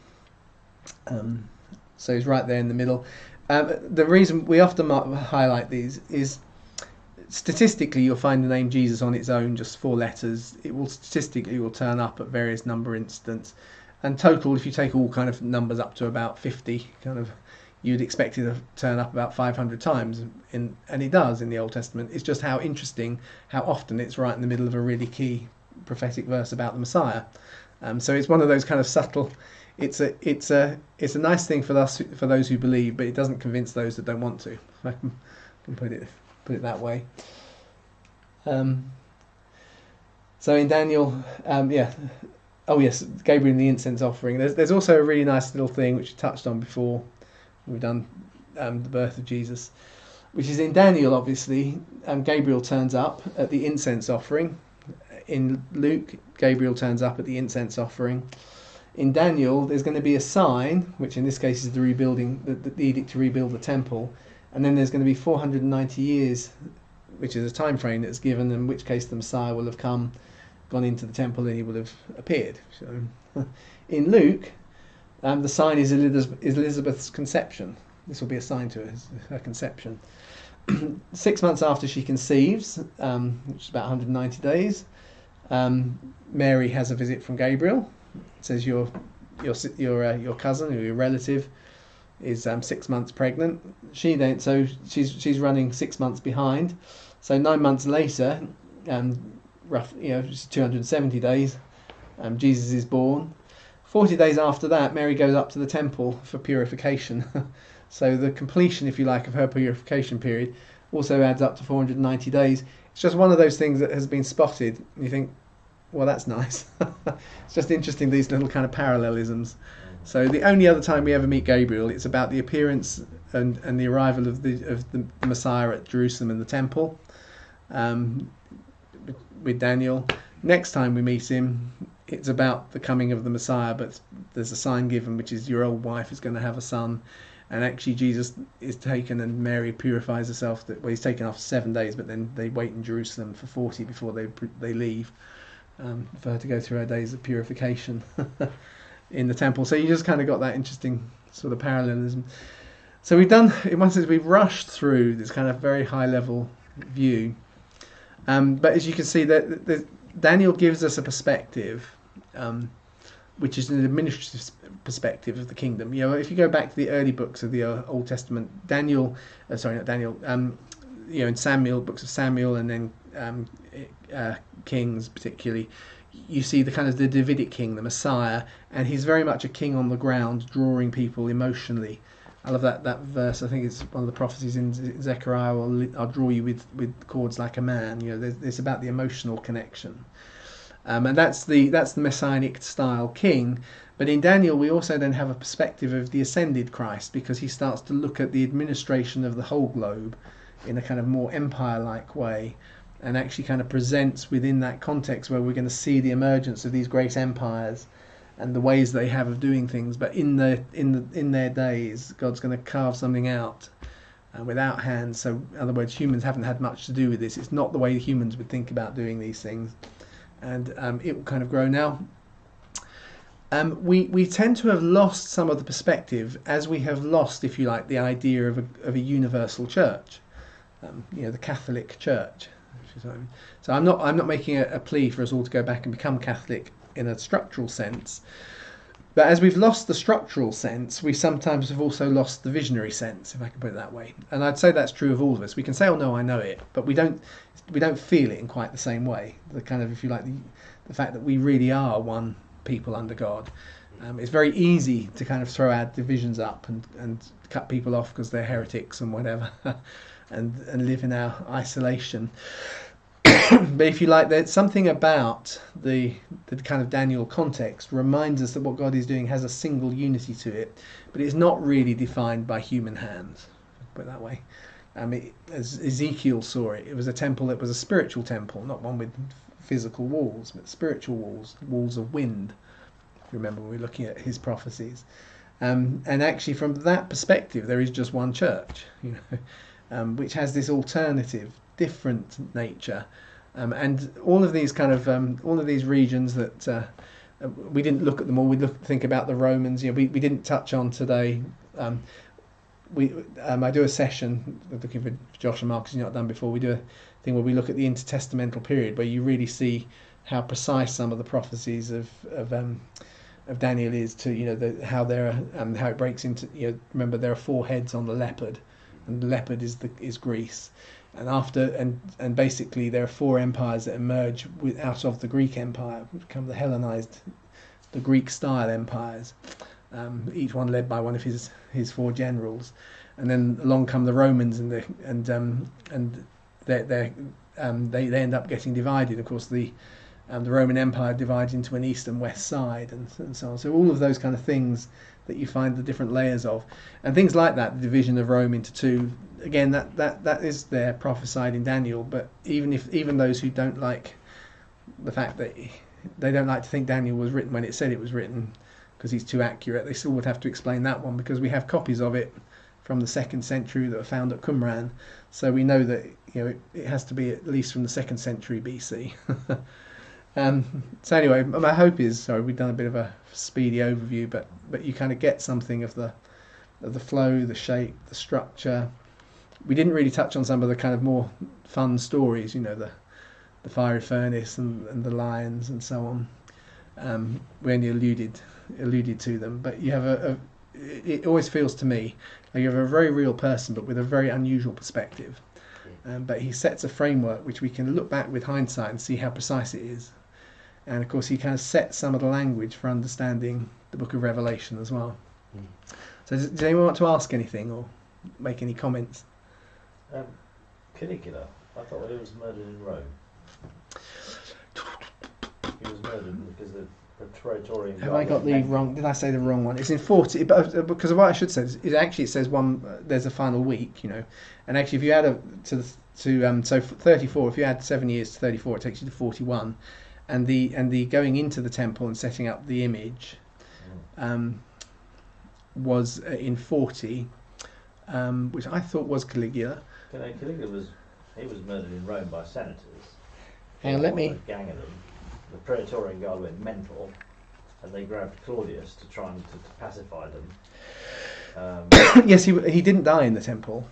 So he's right there in the middle. The reason we often highlight these is, statistically, you'll find the name Jesus on its own, just 4 letters. It will statistically turn up at various number instants. And total, if you take all kind of numbers up to about 50, you'd expect it to turn up about 500 times, and it does in the Old Testament. It's just how interesting, how often it's right in the middle of a really key prophetic verse about the Messiah. So it's one of those kind of subtle. It's a nice thing for us, for those who believe, but it doesn't convince those that don't want to. I can put it that way. So in Daniel, oh yes, Gabriel and the incense offering. There's also a really nice little thing which we touched on before. We've done the birth of Jesus, which is in Daniel. Obviously, Gabriel turns up at the incense offering. In Luke, Gabriel turns up at the incense offering. In Daniel, there's going to be a sign, which in this case is the rebuilding, the edict to rebuild the temple, and then there's going to be 490 years, which is a time frame that's given, in which case the Messiah will have gone into the temple, and he will have appeared. So, in Luke, the sign is Elizabeth's conception. This will be a sign to her conception. 6 months after she conceives, which is about 190 days, Mary has a visit from Gabriel. It says your cousin or your relative is 6 months pregnant. She's running 6 months behind. So 9 months later, roughly, just 270 days, Jesus is born. 40 days after that, Mary goes up to the temple for purification. So the completion, if you like, of her purification period also adds up to 490 days. It's just one of those things that has been spotted. And you think, well, that's nice. It's just interesting, these little kind of parallelisms. So the only other time we ever meet Gabriel, it's about the appearance and the arrival of the Messiah at Jerusalem and the temple, with Daniel. Next time we meet him, it's about the coming of the Messiah, but there's a sign given, which is your old wife is going to have a son. And actually Jesus is taken and Mary purifies herself. He's taken after 7 days, but then they wait in Jerusalem for 40 before they leave, for her to go through her days of purification in the temple. So you just kind of got that interesting sort of parallelism. So we've rushed through this kind of very high level view. But as you can see, that Daniel gives us a perspective, which is an administrative perspective of the kingdom. If you go back to the early books of the Old Testament, in Samuel, books of Samuel, and then Kings particularly, you see the kind of the Davidic king, the Messiah, and he's very much a king on the ground, drawing people emotionally. I love that verse. I think it's one of the prophecies in Zechariah. I'll draw you with cords like a man. It's about the emotional connection, and that's the messianic style king. But in Daniel, we also then have a perspective of the ascended Christ, because he starts to look at the administration of the whole globe in a kind of more empire-like way, and actually kind of presents within that context where we're going to see the emergence of these great empires and the ways they have of doing things. But in their days, God's going to carve something out without hands. So in other words, humans haven't had much to do with this. It's not the way humans would think about doing these things, and it will kind of grow now. We tend to have lost some of the perspective, as we have lost, if you like, the idea of a universal church, the Catholic Church. So I'm not making a plea for us all to go back and become Catholic in a structural sense. But as we've lost the structural sense, we sometimes have also lost the visionary sense, if I can put it that way. And I'd say that's true of all of us. We can say, "Oh no, I know it," but we don't feel it in quite the same way. The kind of, if you like, the fact that we really are one people under God. It's very easy to kind of throw our divisions up and cut people off because they're heretics and whatever, and live in our isolation. But if you like, there's something about the kind of Daniel context reminds us that what God is doing has a single unity to it, but it's not really defined by human hands. Put it that way. As Ezekiel saw it, it was a temple that was a spiritual temple, not one with physical walls, but spiritual walls of wind. If you remember, when we were looking at his prophecies, and actually from that perspective, there is just one church, which has this alternative, different nature. And all of these kind of all of these regions that we didn't look at them all. We think about the Romans. We didn't touch on today. I do a session looking for Josh and Marcus. You've not done before. We do a thing where we look at the intertestamental period, where you really see how precise some of the prophecies of Daniel is to how how it breaks into. Remember, there are 4 heads on the leopard, and the leopard is Greece. And and basically there are 4 empires that emerge out of the Greek Empire, which become the Hellenized, the Greek style empires, each one led by one of his 4 generals. And then along come the Romans, and they end up getting divided. Of course, the Roman Empire divides into an east and west side, and so on. So all of those kind of things that you find the different layers of, and things like that, the division of Rome into 2. Again, that is there prophesied in Daniel. But even those who don't like the fact that they don't like to think Daniel was written when it said it was written because he's too accurate, they still would have to explain that one, because we have copies of it from the 2nd century that were found at Qumran. So we know that it has to be at least from the 2nd century BC. So anyway, my hope is, sorry, we've done a bit of a speedy overview, but you kind of get something of the flow, the shape, the structure. We didn't really touch on some of the kind of more fun stories, the fiery furnace and the lions and so on. We only alluded to them, but you have it always feels to me like you have a very real person, but with a very unusual perspective. But he sets a framework which we can look back with hindsight and see how precise it is. And of course, he kind of sets some of the language for understanding the Book of Revelation as well. So does anyone want to ask anything or make any comments? Caligula, I thought he was murdered in Rome. He was murdered because the Praetorian. Have I got the wrong? Did I say the wrong one? It's in 40, but because of what I should say, it says one. There's a final week, and actually, if you add so 34, if you add 7 years to 34, it takes you to 41, and the going into the temple and setting up the image, was in 40, which I thought was Caligula. Caligula was murdered in Rome by senators. Hang on, let me. A gang of them. The Praetorian Guard went mental, and they grabbed Claudius to try and to pacify them. Yes, he didn't die in the temple.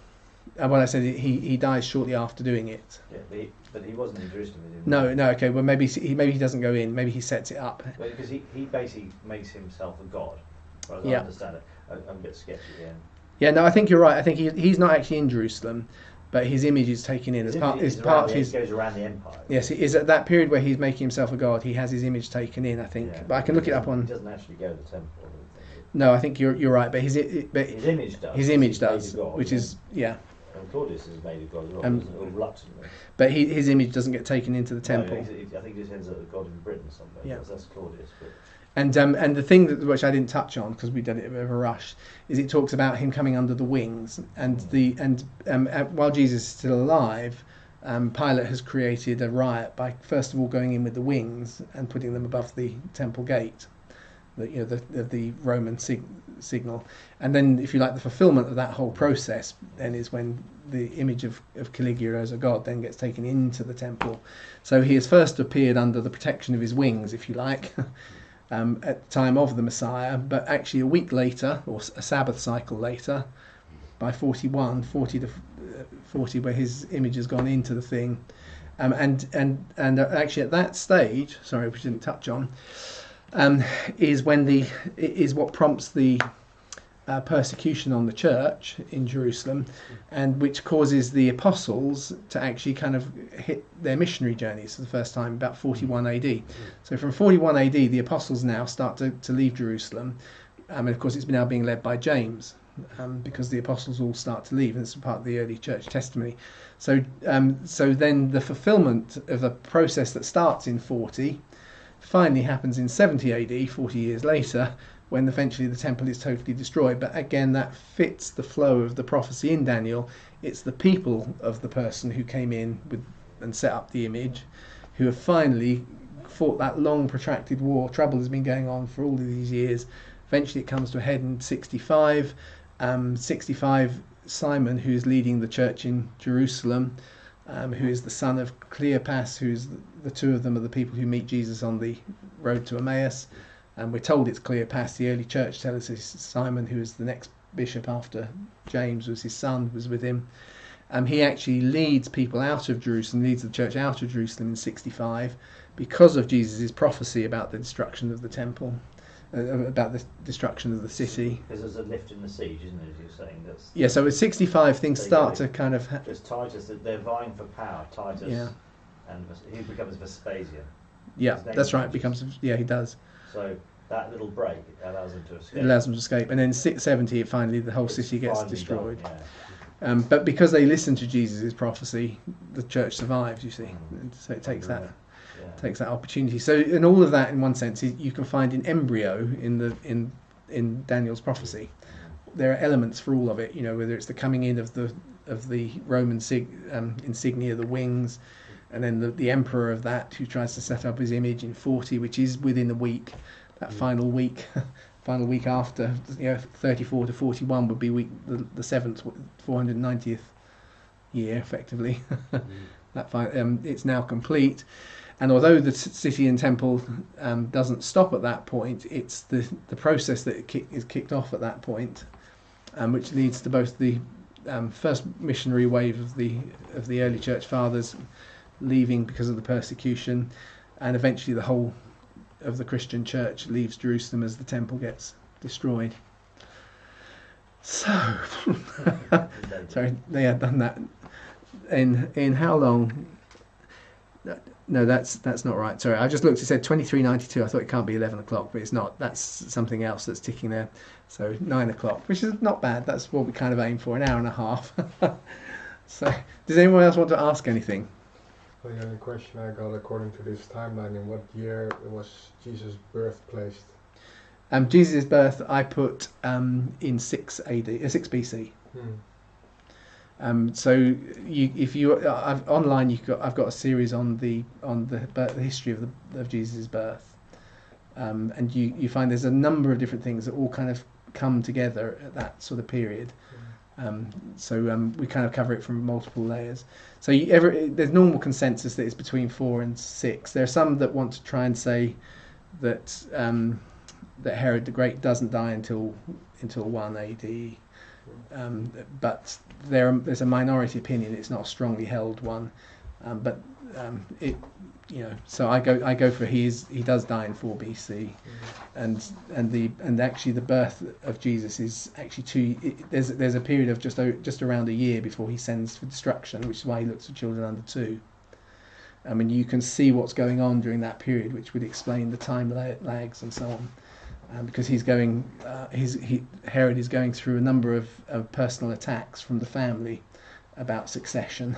Well, I said he dies shortly after doing it. Yeah, but he wasn't in Jerusalem. No, okay. Well, maybe he doesn't go in. Maybe he sets it up. Well, because he basically makes himself a god. As I understand it. I'm a bit sketchy again. Yeah, no, I think you're right. I think he's not actually in Jerusalem, but his image is taken in as part of his. Goes around the empire. Yes, it is at that period where he's making himself a god. He has his image taken in, I think. Yeah, but I can look it up on. He doesn't actually go to the temple. No, I think you're right. But his image does. His image does, God, which is And Claudius is made of God as well, reluctantly. But his image doesn't get taken into the temple. No, I think he just ends up a god in Britain somewhere. Yeah. That's Claudius. But. And the thing which I didn't touch on because we did it a bit of a rush is it talks about him coming under the wings, and while Jesus is still alive, Pilate has created a riot by first of all going in with the wings and putting them above the temple gate, the Roman signal, and then if you like the fulfillment of that whole process then is when the image of Caligula as a god then gets taken into the temple. So he has first appeared under the protection of his wings, if you like. At the time of the Messiah, but actually a week later, or a Sabbath cycle later, by 40 to 40, where his image has gone into the thing, And actually at that stage, sorry, which we didn't touch on, is what prompts the persecution on the church in Jerusalem, and which causes the apostles to actually kind of hit their missionary journeys for the first time about 41 AD. So from 41 AD, the apostles now start to leave Jerusalem, and of course it's now being led by James, because the apostles all start to leave, and this is part of the early church testimony. So then the fulfillment of a process that starts in 40 finally happens in 70 AD, 40 years later, when eventually the temple is totally destroyed. But again, that fits the flow of the prophecy in Daniel. It's the people of the person who came in and set up the image, who have finally fought that long protracted war. Trouble has been going on for all of these years. Eventually it comes to a head in 65. 65, Simon, who's leading the church in Jerusalem, who is the son of Cleopas, who's the two of them are the people who meet Jesus on the road to Emmaus. And we're told it's Cleopas. The early church tells us it's Simon, who is the next bishop after James, was his son, was with him. He actually leads people out of Jerusalem, leads the church out of Jerusalem in 65 because of Jesus' prophecy about the destruction of the temple, about the destruction of the city. Because there's a lift in the siege, isn't there, as you're saying? Yeah, so at 65 things start to kind of... Because Titus, they're vying for power, Titus, yeah. And he becomes Vespasian. Yeah, that's right, he does. So that little break allows them to escape. It allows them to escape. And then 670, finally, the whole city gets destroyed. Done, yeah. But because they listen to Jesus' prophecy, the church survives, you see. So it takes that opportunity. So in all of that, in one sense, you can find an embryo in Daniel's prophecy. There are elements for all of it, whether it's the coming in of the Roman insignia, the wings, and then the emperor of that, who tries to set up his image in 40, which is within a week. That final week after, 34 to 41 would be the 7th, 490th year, effectively. It's now complete. And although the city and temple doesn't stop at that point, it's the process that is kicked off at that point, which leads to both the first missionary wave of the early church fathers leaving because of the persecution, and eventually the whole of the Christian church leaves Jerusalem as the temple gets destroyed. So, sorry, they had done that in how long? No, that's not right. Sorry, I just looked. It said 2392. I thought it can't be 11 o'clock, but it's not. That's something else that's ticking there. So 9 o'clock, which is not bad. That's what we kind of aim for, an hour and a half. So, does anyone else want to ask anything? Well, the only question I got, according to this timeline, in what year was Jesus' birth placed? Jesus' birth, I put in 6 AD, 6 BC. So if you online, I've got a series on the history of Jesus' birth, and you find there's a number of different things that all kind of come together at that sort of period. So we kind of cover it from multiple layers. So there's normal consensus that it's between 4 and 6. There are some that want to try and say that that Herod the Great doesn't die until 1 AD, but there's a minority opinion. It's not a strongly held one, but so I go for he does die in 4 BC, and actually the birth of Jesus is actually there's a period of just around a year before he sends for destruction, which is why he looks for children under 2. I mean, you can see what's going on during that period, which would explain the time lags and so on, because Herod is going through a number of personal attacks from the family about succession,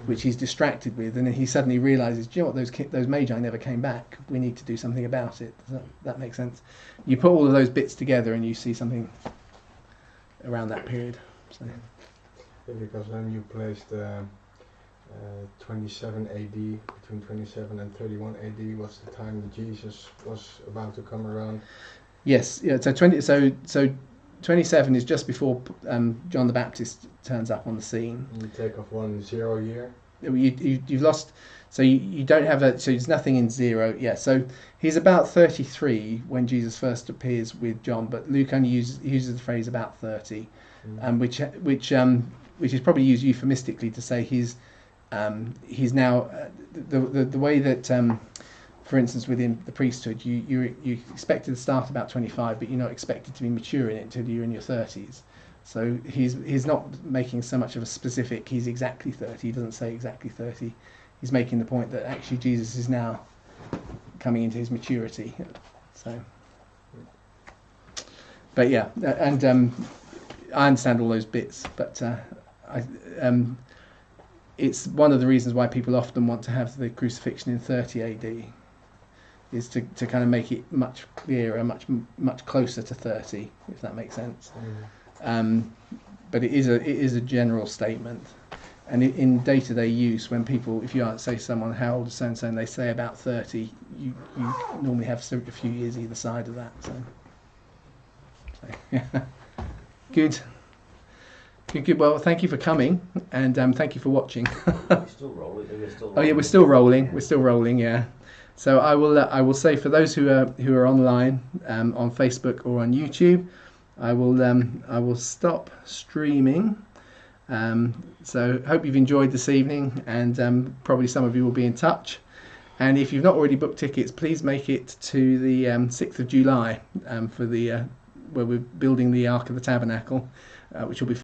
which he's distracted with, and then he suddenly realizes, do you know what, those magi never came back. We need to do something about it. Does that make sense? You put all of those bits together and you see something around that period. So. Yeah, because then you placed 27 AD, between 27 and 31 AD was the time that Jesus was about to come around. Yes, yeah. So 27 is just before John the Baptist turns up on the scene. And you take off 1 0 year. You've lost, so you don't have so there's nothing in 0. Yeah, so he's about 33 when Jesus first appears with John, but Luke only uses the phrase about 30, which is probably used euphemistically to say he's he's now the way that, for instance, within the priesthood, you expected to start about 25, but you're not expected to be mature in it until you're in your 30s. So he's not making so much of a specific. He's exactly 30. He doesn't say exactly 30. He's making the point that actually Jesus is now coming into his maturity. So, but yeah, and I understand all those bits, but it's one of the reasons why people often want to have the crucifixion in 30 AD, is to kind of make it much clearer, much closer to 30, if that makes sense. But it is a general statement, and in day-to-day use, when people, if you say to someone how old is so and so, and they say about 30, you normally have a few years either side of that. So yeah. Good. Well, thank you for coming, and thank you for watching. We're still rolling. Oh yeah, we're still rolling. Yeah. We're still rolling. Yeah. So I will say, for those who are online on Facebook or on YouTube, I will stop streaming. So hope you've enjoyed this evening, and probably some of you will be in touch. And if you've not already booked tickets, please make it to the 6th of July for the where we're building the Ark of the Tabernacle, which will be